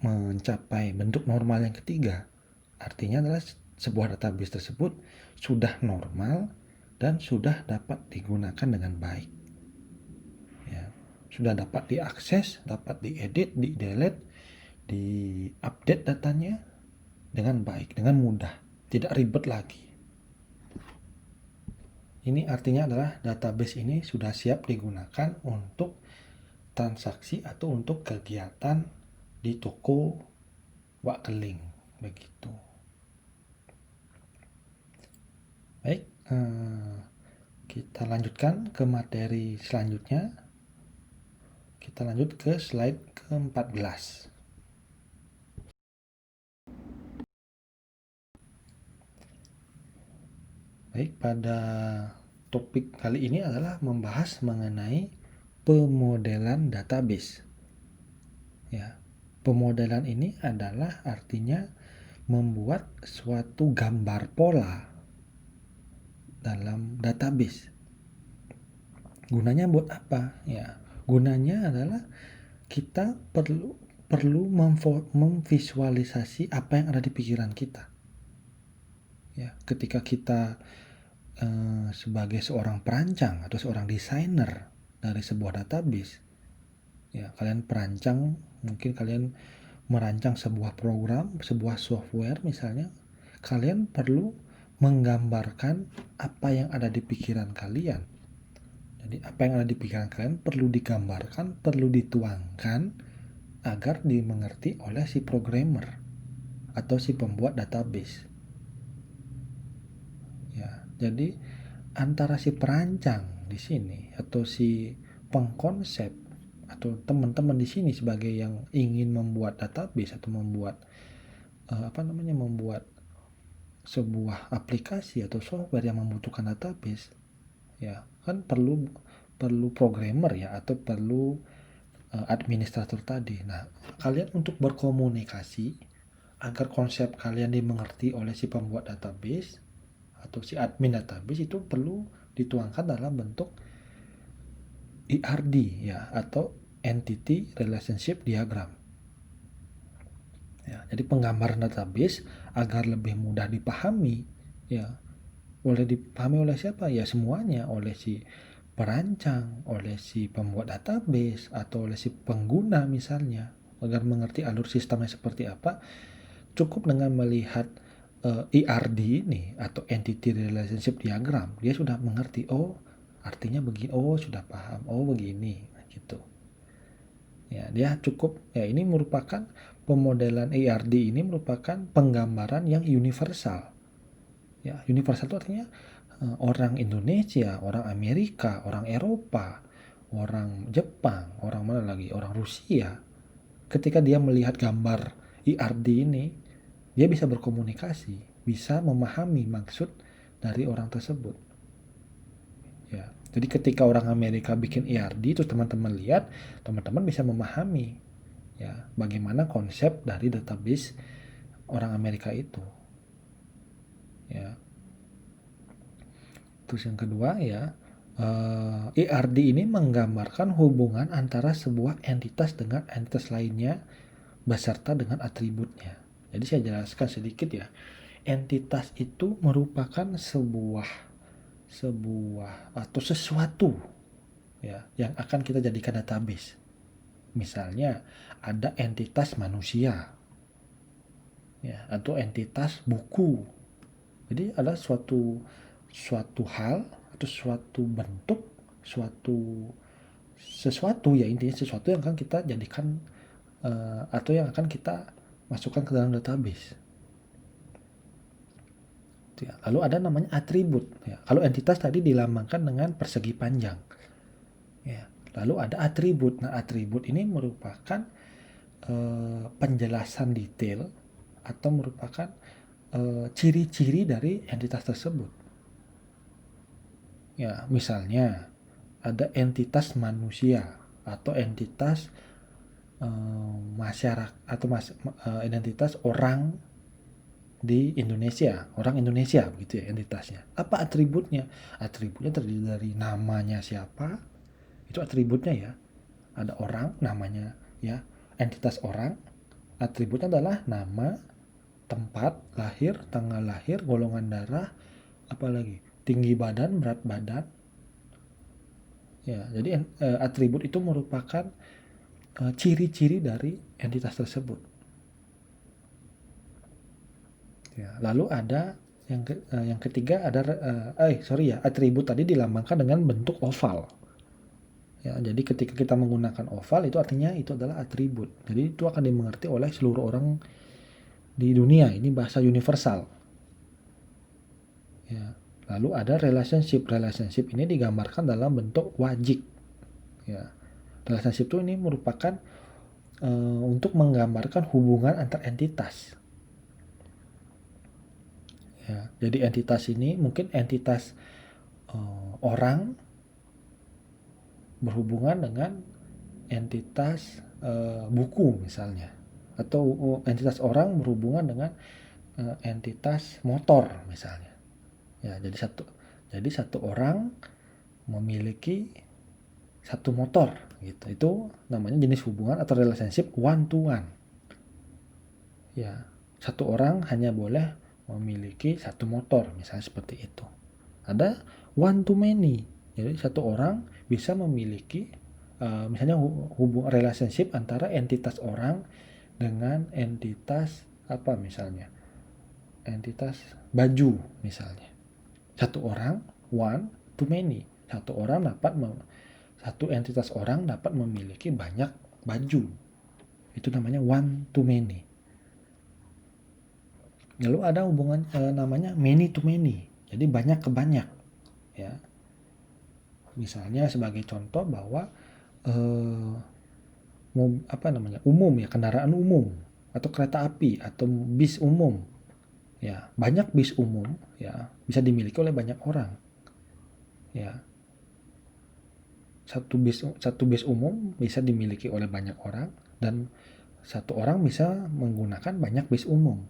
mencapai bentuk normal yang ketiga, artinya adalah sebuah database tersebut sudah normal dan sudah dapat digunakan dengan baik. Ya, sudah dapat diakses, dapat diedit, di-delete, di-update datanya dengan baik, dengan mudah, tidak ribet lagi. Ini artinya adalah database ini sudah siap digunakan untuk transaksi atau untuk kegiatan di toko Wakeling, begitu. Baik, kita lanjutkan ke materi selanjutnya. Kita lanjut ke slide ke-14. Baik, pada topik kali ini adalah membahas mengenai pemodelan database. Ya, pemodelan ini adalah artinya membuat suatu gambar pola dalam database. Gunanya buat apa? Ya, gunanya adalah kita perlu memvisualisasi apa yang ada di pikiran kita. Ya, ketika kita sebagai seorang perancang atau seorang desainer dari sebuah database, ya, kalian perancang, mungkin kalian merancang sebuah program, sebuah software misalnya, kalian perlu menggambarkan apa yang ada di pikiran kalian. Jadi apa yang ada di pikiran kalian perlu digambarkan, perlu dituangkan agar dimengerti oleh si programmer atau si pembuat database. Ya, jadi antara si perancang di sini atau si pengkonsep atau teman-teman di sini sebagai yang ingin membuat database atau membuat membuat sebuah aplikasi atau software yang membutuhkan database, ya kan perlu programmer ya atau perlu administrator tadi. Nah, kalian untuk berkomunikasi agar konsep kalian dimengerti oleh si pembuat database atau si admin database itu perlu dituangkan dalam bentuk ERD ya, atau Entity Relationship Diagram. Ya, jadi penggambaran database agar lebih mudah dipahami ya, oleh dipahami oleh siapa ya, semuanya, oleh si perancang, oleh si pembuat database, atau oleh si pengguna misalnya, agar mengerti alur sistemnya seperti apa. Cukup dengan melihat ERD ini atau Entity Relationship Diagram, dia sudah mengerti, oh artinya begini, oh sudah paham, oh begini, gitu. Ya, dia cukup ya, ini merupakan pemodelan ERD ini merupakan penggambaran yang universal. Ya, universal itu artinya orang Indonesia, orang Amerika, orang Eropa, orang Jepang, orang mana lagi, orang Rusia. Ketika dia melihat gambar ERD ini, dia bisa berkomunikasi, bisa memahami maksud dari orang tersebut. Ya, jadi ketika orang Amerika bikin ERD, terus teman-teman lihat, teman-teman bisa memahami ya bagaimana konsep dari database orang Amerika itu. Ya. Terus yang kedua ya, ERD ini menggambarkan hubungan antara sebuah entitas dengan entitas lainnya beserta dengan atributnya. Jadi saya jelaskan sedikit ya. Entitas itu merupakan sebuah atau sesuatu ya yang akan kita jadikan database. Misalnya ada entitas manusia ya, atau entitas buku. Jadi ada suatu hal atau suatu bentuk, sesuatu ya, intinya sesuatu yang akan kita jadikan atau yang akan kita masukkan ke dalam database. Ya, lalu ada namanya atribut. Ya, kalau entitas tadi dilambangkan dengan persegi panjang. Ya, lalu ada atribut. Nah, atribut ini merupakan penjelasan detail atau merupakan ciri-ciri dari entitas tersebut. Ya, misalnya ada entitas manusia atau entitas masyarakat atau identitas orang di Indonesia, orang Indonesia begitu ya entitasnya. Apa atributnya? Atributnya terdiri dari namanya siapa, itu atributnya ya. Ada orang namanya ya, entitas orang, atributnya adalah nama, tempat lahir, tanggal lahir, golongan darah, apalagi tinggi badan, berat badan. Ya, jadi atribut itu merupakan ciri-ciri dari entitas tersebut. Ya, lalu ada yang ketiga ada atribut tadi dilambangkan dengan bentuk oval. Ya, jadi ketika kita menggunakan oval itu artinya itu adalah atribut. Jadi itu akan dimengerti oleh seluruh orang di dunia. Ini bahasa universal. Ya. Lalu ada relationship. Relationship ini digambarkan dalam bentuk wajik. Ya. Relationship itu ini merupakan untuk menggambarkan hubungan antar entitas. Ya, jadi entitas ini mungkin entitas orang berhubungan dengan entitas buku misalnya, atau entitas orang berhubungan dengan entitas motor misalnya. Ya, jadi satu orang memiliki satu motor gitu. Itu namanya jenis hubungan atau relationship one to one. Ya, satu orang hanya boleh memiliki satu motor, misalnya seperti itu. Ada one to many. Jadi satu orang bisa memiliki misalnya hubungan relationship antara entitas orang dengan entitas apa misalnya? Entitas baju misalnya. Satu orang one to many. Satu entitas orang dapat memiliki banyak baju. Itu namanya one to many. Lalu ada hubungan namanya many to many. Jadi banyak ke banyak, ya. Misalnya sebagai contoh bahwa umum ya, kendaraan umum atau kereta api atau bis umum. Ya, banyak bis umum ya bisa dimiliki oleh banyak orang. Ya. Satu bis umum bisa dimiliki oleh banyak orang dan satu orang bisa menggunakan banyak bis umum.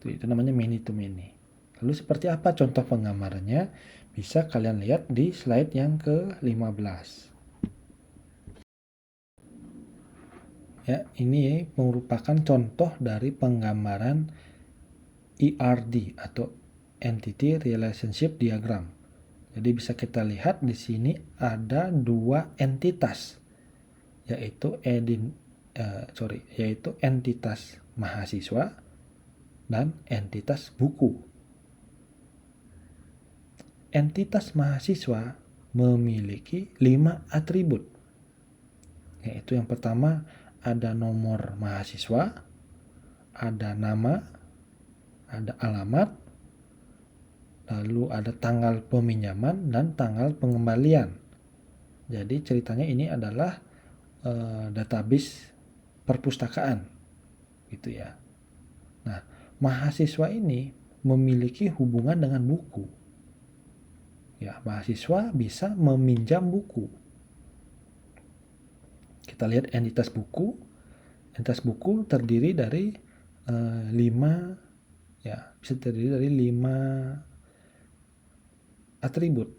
Itu namanya many to many. Lalu seperti apa contoh penggambarannya? Bisa kalian lihat di slide yang ke-15. Ya, ini merupakan contoh dari penggambaran ERD atau Entity Relationship Diagram. Jadi bisa kita lihat di sini ada dua entitas, yaitu entitas mahasiswa dan entitas buku. Entitas mahasiswa memiliki 5 atribut, yaitu yang pertama ada nomor mahasiswa, ada nama, ada alamat, lalu ada tanggal peminjaman dan tanggal pengembalian. Jadi ceritanya ini adalah database perpustakaan gitu ya. Nah, mahasiswa ini memiliki hubungan dengan buku. Ya, mahasiswa bisa meminjam buku. Kita lihat entitas buku. Entitas buku terdiri dari 5 atribut.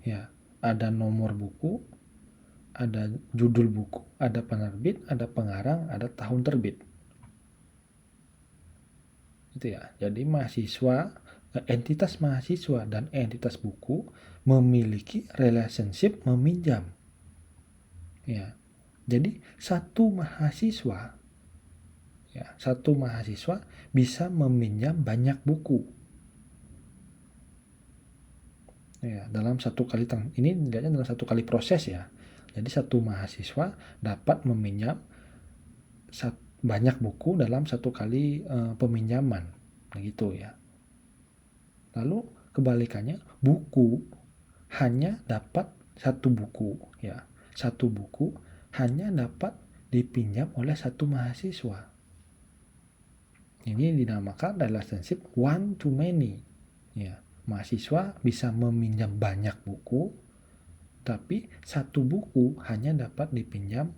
Ya, ada nomor buku, ada judul buku, ada penerbit, ada pengarang, ada tahun terbit. Itu ya. Jadi entitas mahasiswa dan entitas buku memiliki relationship meminjam. Ya. Jadi satu mahasiswa bisa meminjam banyak buku. Ya, dalam satu kali ini dilihatnya dalam satu kali proses ya. Jadi satu mahasiswa dapat meminjam banyak buku dalam satu kali peminjaman, begitu ya. Lalu kebalikannya, buku hanya dapat satu buku ya. Satu buku hanya dapat dipinjam oleh satu mahasiswa. Ini dinamakan relationship one to many. Ya, mahasiswa bisa meminjam banyak buku, tapi satu buku hanya dapat dipinjam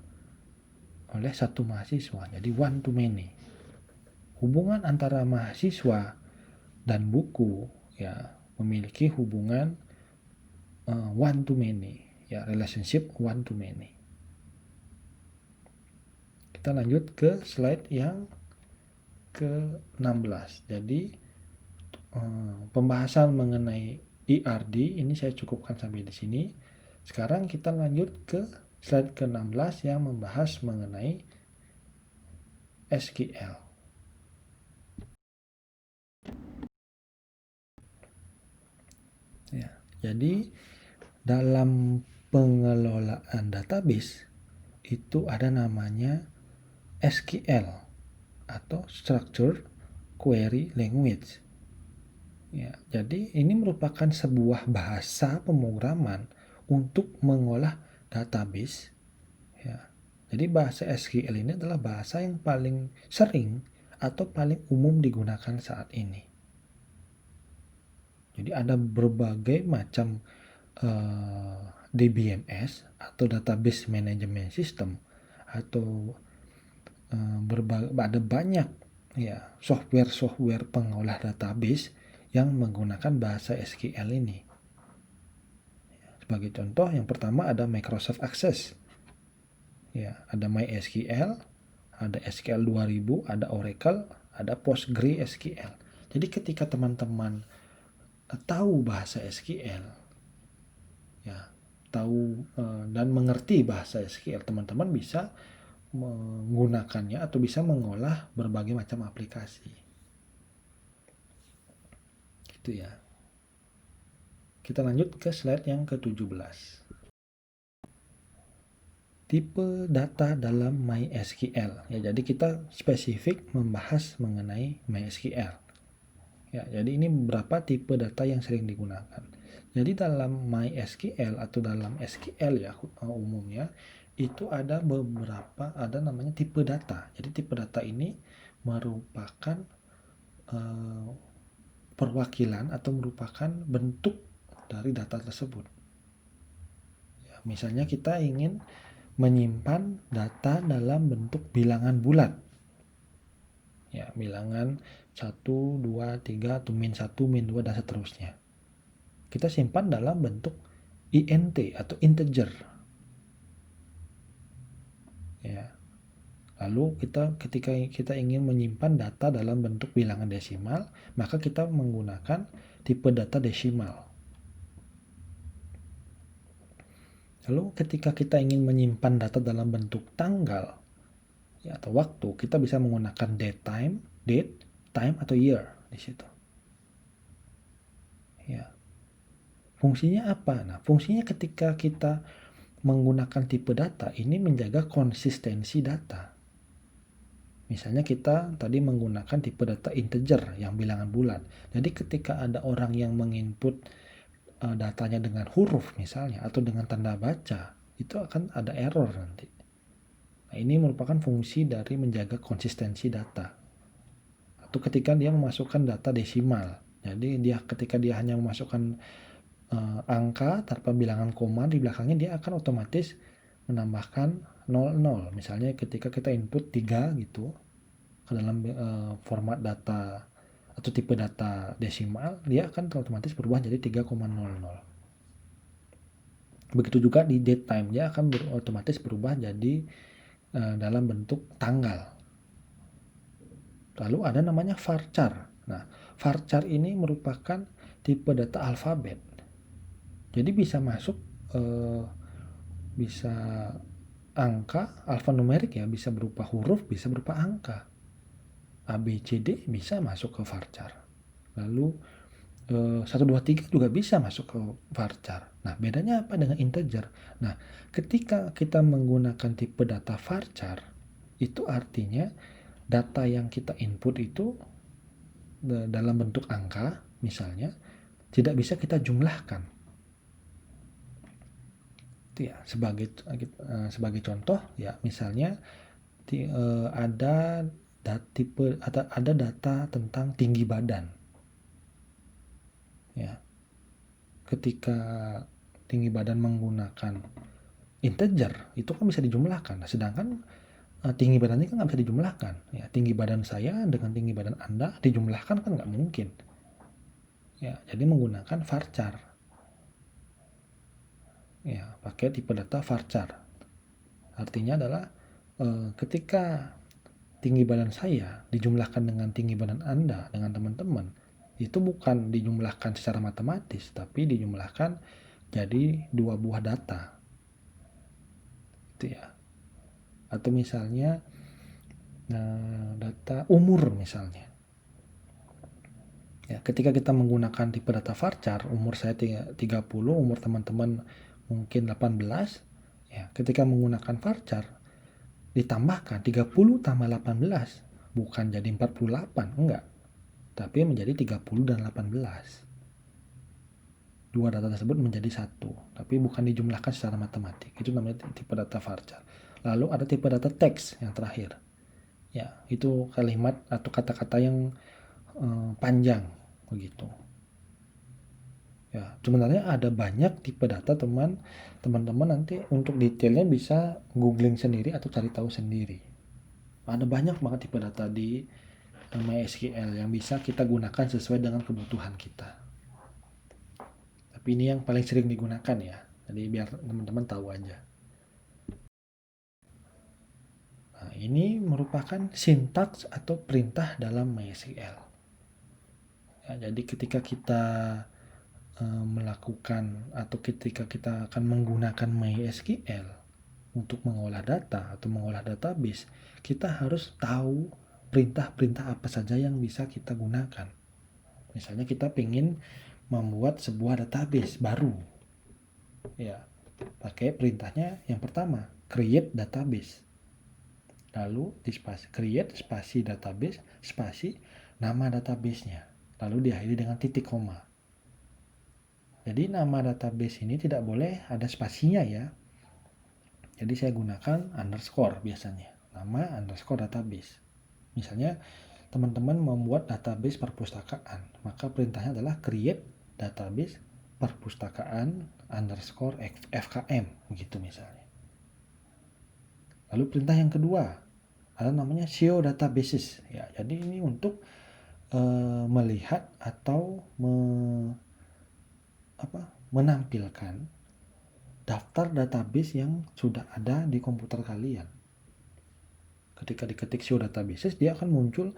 oleh satu mahasiswa. Jadi one to many. Hubungan antara mahasiswa dan buku ya memiliki hubungan one to many, ya relationship one to many. Kita lanjut ke slide yang ke-16. Jadi pembahasan mengenai ERD ini saya cukupkan sampai di sini. Sekarang kita lanjut ke slide ke-16 yang membahas mengenai SQL. Ya, jadi dalam pengelolaan database itu ada namanya SQL atau Structured Query Language. Ya, jadi ini merupakan sebuah bahasa pemrograman untuk mengolah database. Ya, jadi bahasa SQL ini adalah bahasa yang paling sering atau paling umum digunakan saat ini. Jadi ada berbagai macam DBMS atau Database Management System atau ada banyak ya software pengolah database yang menggunakan bahasa SQL ini. Sebagai contoh, yang pertama ada Microsoft Access. Ya, ada MySQL, ada SQL 2000, ada Oracle, ada PostgreSQL. Jadi ketika teman-teman tahu bahasa SQL, ya, tahu dan mengerti bahasa SQL, teman-teman bisa menggunakannya atau bisa mengolah berbagai macam aplikasi. Gitu ya. Kita lanjut ke slide yang ke-17. Tipe data dalam MySQL. Ya, jadi kita spesifik membahas mengenai MySQL. Ya, jadi ini beberapa tipe data yang sering digunakan. Jadi dalam MySQL atau dalam SQL ya umumnya itu ada namanya tipe data. Jadi tipe data ini merupakan perwakilan atau merupakan bentuk dari data tersebut. Ya, misalnya kita ingin menyimpan data dalam bentuk bilangan bulat. Ya, bilangan 1, 2, 3, atau min 1, min 2, dan seterusnya. Kita simpan dalam bentuk int atau integer. Ya. Lalu ketika kita ingin menyimpan data dalam bentuk bilangan desimal, maka kita menggunakan tipe data desimal. Lalu ketika kita ingin menyimpan data dalam bentuk tanggal ya, atau waktu, kita bisa menggunakan date, time, atau year di situ. Ya. Fungsinya apa? Nah, fungsinya ketika kita menggunakan tipe data ini menjaga konsistensi data. Misalnya kita tadi menggunakan tipe data integer yang bilangan bulan. Jadi ketika ada orang yang menginput datanya dengan huruf misalnya atau dengan tanda baca, itu akan ada error nanti. Nah, ini merupakan fungsi dari menjaga konsistensi data. Atau ketika dia memasukkan data desimal. Jadi ketika dia hanya memasukkan angka tanpa bilangan koma di belakangnya, dia akan otomatis menambahkan 00. Misalnya ketika kita input 3 gitu ke dalam format data atau tipe data desimal, dia akan otomatis berubah jadi 3,00. Begitu juga di date time, dia akan otomatis berubah jadi dalam bentuk tanggal. Lalu ada namanya varchar. Nah, varchar ini merupakan tipe data alfabet. Jadi bisa masuk bisa angka alfanumerik ya, bisa berupa huruf, bisa berupa angka. A, B, C, D bisa masuk ke varchar. Lalu 1, 2, 3 juga bisa masuk ke varchar. Nah, bedanya apa dengan integer? Nah, ketika kita menggunakan tipe data varchar, itu artinya data yang kita input itu dalam bentuk angka, misalnya, tidak bisa kita jumlahkan. Itu ya, sebagai contoh, ya misalnya ada data tentang tinggi badan. Ya, ketika tinggi badan menggunakan integer itu kan bisa dijumlahkan. Nah, sedangkan tinggi badannya kan nggak bisa dijumlahkan. Ya, tinggi badan saya dengan tinggi badan Anda dijumlahkan kan nggak mungkin. Ya, jadi menggunakan varchar. Ya, pakai tipe data varchar. Artinya adalah ketika tinggi badan saya dijumlahkan dengan tinggi badan Anda dengan teman-teman, itu bukan dijumlahkan secara matematis, tapi dijumlahkan jadi dua buah data. Itu ya. Atau misalnya data umur misalnya. Ya, ketika kita menggunakan tipe data varchar, umur saya 30, umur teman-teman mungkin 18, ya, ketika menggunakan varchar ditambahkan 30 tambah 18, bukan jadi 48, enggak. Tapi menjadi 30 dan 18. Dua data tersebut menjadi satu, tapi bukan dijumlahkan secara matematik. Itu namanya tipe data varchar. Lalu ada tipe data teks yang terakhir. Ya, itu kalimat atau kata-kata yang panjang begitu. Ya, sebenarnya ada banyak tipe data teman-teman nanti untuk detailnya bisa googling sendiri atau cari tahu sendiri. Ada banyak banget tipe data di MySQL yang bisa kita gunakan sesuai dengan kebutuhan kita. Tapi ini yang paling sering digunakan ya. Jadi biar teman-teman tahu aja. Nah, ini merupakan sintaks atau perintah dalam MySQL. Ya, jadi ketika kita melakukan atau ketika kita akan menggunakan MySQL untuk mengolah data atau mengolah database, kita harus tahu perintah-perintah apa saja yang bisa kita gunakan. Misalnya kita ingin membuat sebuah database baru, ya pakai perintahnya yang pertama, create database. Lalu di create spasi database spasi nama databasenya. Lalu diakhiri dengan titik koma. Jadi nama database ini tidak boleh ada spasinya ya. Jadi saya gunakan underscore biasanya. Nama underscore database. Misalnya teman-teman membuat database perpustakaan, maka perintahnya adalah create database perpustakaan underscore fkm begitu misalnya. Lalu perintah yang kedua, ada namanya SEO databases ya. Jadi ini untuk melihat atau menampilkan daftar database yang sudah ada di komputer kalian. Ketika diketik SEO databases, dia akan muncul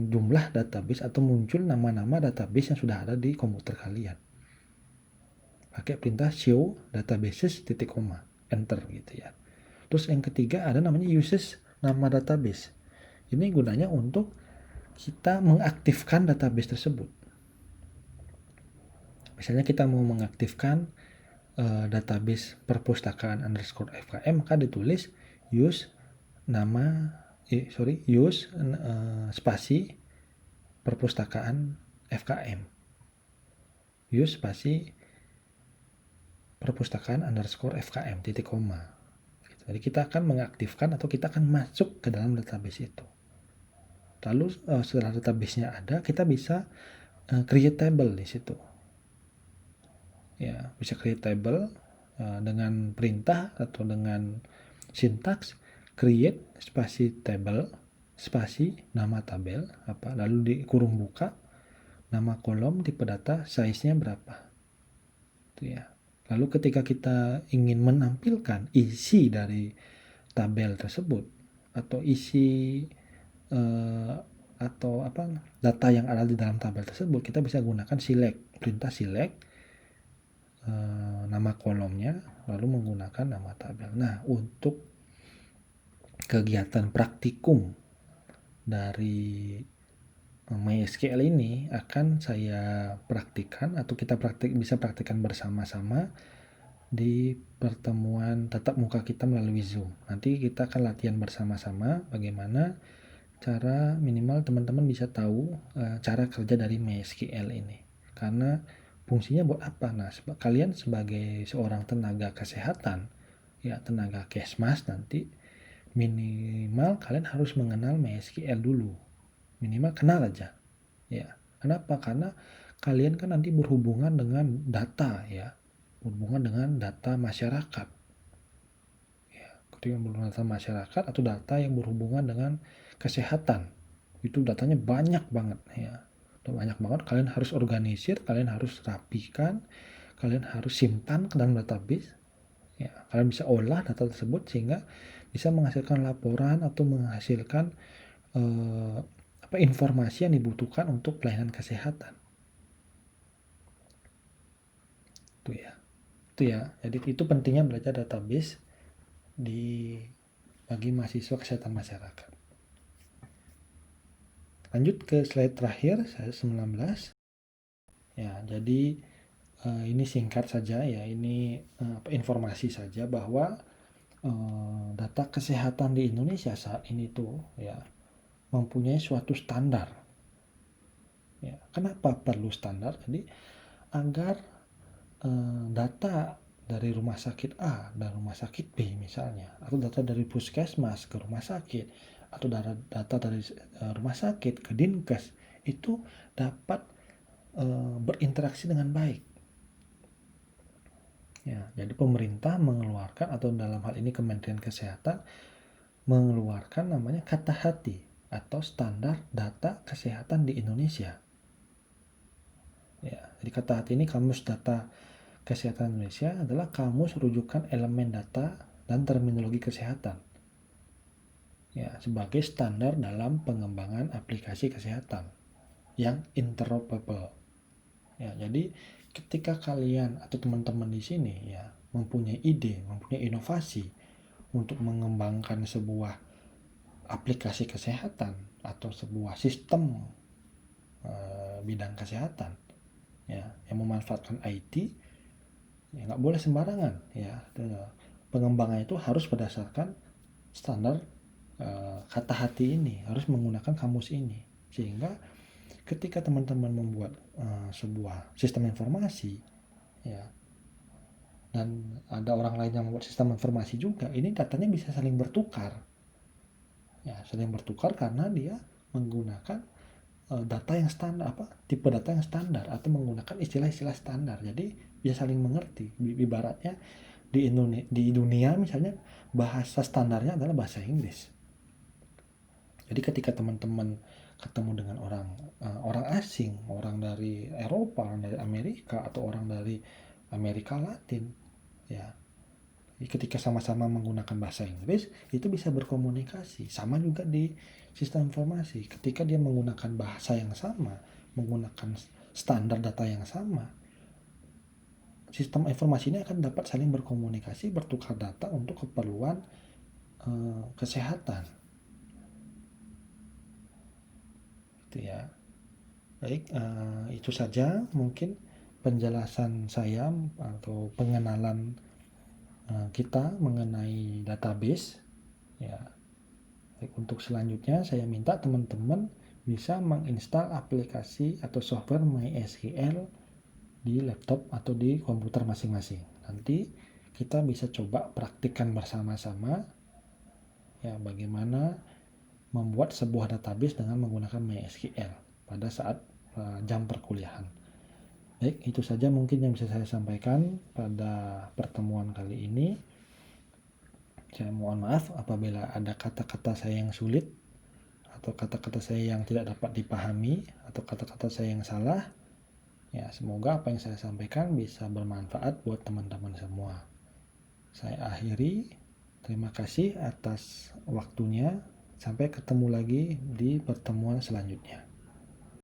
jumlah database atau muncul nama-nama database yang sudah ada di komputer kalian. Pakai perintah SEO databases titik koma, enter gitu ya. Terus yang ketiga ada namanya uses nama database. Ini gunanya untuk kita mengaktifkan database tersebut. Misalnya kita mau mengaktifkan database perpustakaan _FKM, maka ditulis use spasi perpustakaan FKM, use spasi perpustakaan _FKM titik koma. Jadi kita akan mengaktifkan atau kita akan masuk ke dalam database itu. Lalu setelah database-nya ada, kita bisa create table di situ. Ya, bisa create table dengan perintah atau dengan sintaks create spasi table spasi nama tabel lalu di kurung buka nama kolom tipe data size-nya berapa. Itu ya. Lalu ketika kita ingin menampilkan isi dari tabel tersebut atau isi data yang ada di dalam tabel tersebut, kita bisa gunakan perintah select nama kolomnya lalu menggunakan nama tabel. Nah, untuk kegiatan praktikum dari MySQL ini akan saya praktikkan atau kita bisa praktikkan bersama-sama di pertemuan tatap muka kita melalui Zoom. Nanti kita akan latihan bersama-sama bagaimana cara minimal teman-teman bisa tahu cara kerja dari MySQL ini. Karena fungsinya buat apa? Nah, kalian sebagai seorang tenaga kesehatan, ya tenaga kesmas nanti, minimal kalian harus mengenal MySQL dulu. Minimal kenal aja. Ya. Kenapa? Karena kalian kan nanti berhubungan dengan data ya. Berhubungan dengan data masyarakat. Ya, ketika berhubungan dengan data masyarakat atau data yang berhubungan dengan kesehatan. Itu datanya banyak banget ya. Banyak banget, kalian harus organisir, kalian harus rapikan, kalian harus simpan ke dalam database. Ya, kalian bisa olah data tersebut sehingga bisa menghasilkan laporan atau menghasilkan informasi yang dibutuhkan untuk pelayanan kesehatan. Itu ya. Jadi itu pentingnya belajar database bagi mahasiswa kesehatan masyarakat. Lanjut ke slide terakhir, slide 19. Ya, jadi ini singkat saja ya, ini informasi saja bahwa data kesehatan di Indonesia saat ini tuh ya mempunyai suatu standar. Ya, kenapa perlu standar? Jadi agar data dari rumah sakit A dan rumah sakit B misalnya, atau data dari puskesmas ke rumah sakit, atau data dari rumah sakit ke dinkes itu dapat berinteraksi dengan baik. Ya, jadi pemerintah mengeluarkan atau dalam hal ini Kementerian Kesehatan mengeluarkan namanya kata hati atau standar data kesehatan di Indonesia. Ya, jadi kata hati ini kamus data kesehatan Indonesia adalah kamus rujukan elemen data dan terminologi kesehatan. Ya, sebagai standar dalam pengembangan aplikasi kesehatan yang interoperable. Ya, jadi ketika kalian atau teman-teman di sini ya mempunyai ide, mempunyai inovasi untuk mengembangkan sebuah aplikasi kesehatan atau sebuah sistem bidang kesehatan ya yang memanfaatkan IT, ya nggak boleh sembarangan ya. Pengembangan itu harus berdasarkan standar kata hati ini, harus menggunakan kamus ini, sehingga ketika teman-teman membuat sebuah sistem informasi ya dan ada orang lain yang membuat sistem informasi juga, ini datanya bisa saling bertukar ya, saling bertukar karena dia menggunakan data yang standar, tipe data yang standar atau menggunakan istilah-istilah standar, jadi bisa saling mengerti. Ibaratnya di dunia misalnya bahasa standarnya adalah bahasa Inggris. Jadi ketika teman-teman ketemu dengan orang asing, orang dari Eropa, orang dari Amerika, atau orang dari Amerika Latin, ya, ketika sama-sama menggunakan bahasa Inggris, itu bisa berkomunikasi. Sama juga di sistem informasi, ketika dia menggunakan bahasa yang sama, menggunakan standar data yang sama, sistem informasi ini akan dapat saling berkomunikasi, bertukar data untuk keperluan kesehatan. Itu ya. Baik, itu saja mungkin penjelasan saya atau pengenalan kita mengenai database. Ya, baik, untuk selanjutnya saya minta teman-teman bisa menginstal aplikasi atau software MySQL di laptop atau di komputer masing-masing. Nanti kita bisa coba praktikkan bersama-sama ya bagaimana membuat sebuah database dengan menggunakan MySQL pada saat jam perkuliahan. Baik, itu saja mungkin yang bisa saya sampaikan pada pertemuan kali ini. Saya mohon maaf apabila ada kata-kata saya yang sulit atau kata-kata saya yang tidak dapat dipahami atau kata-kata saya yang salah. Ya, semoga apa yang saya sampaikan bisa bermanfaat buat teman-teman semua. Saya akhiri. Terima kasih atas waktunya. Sampai ketemu lagi di pertemuan selanjutnya.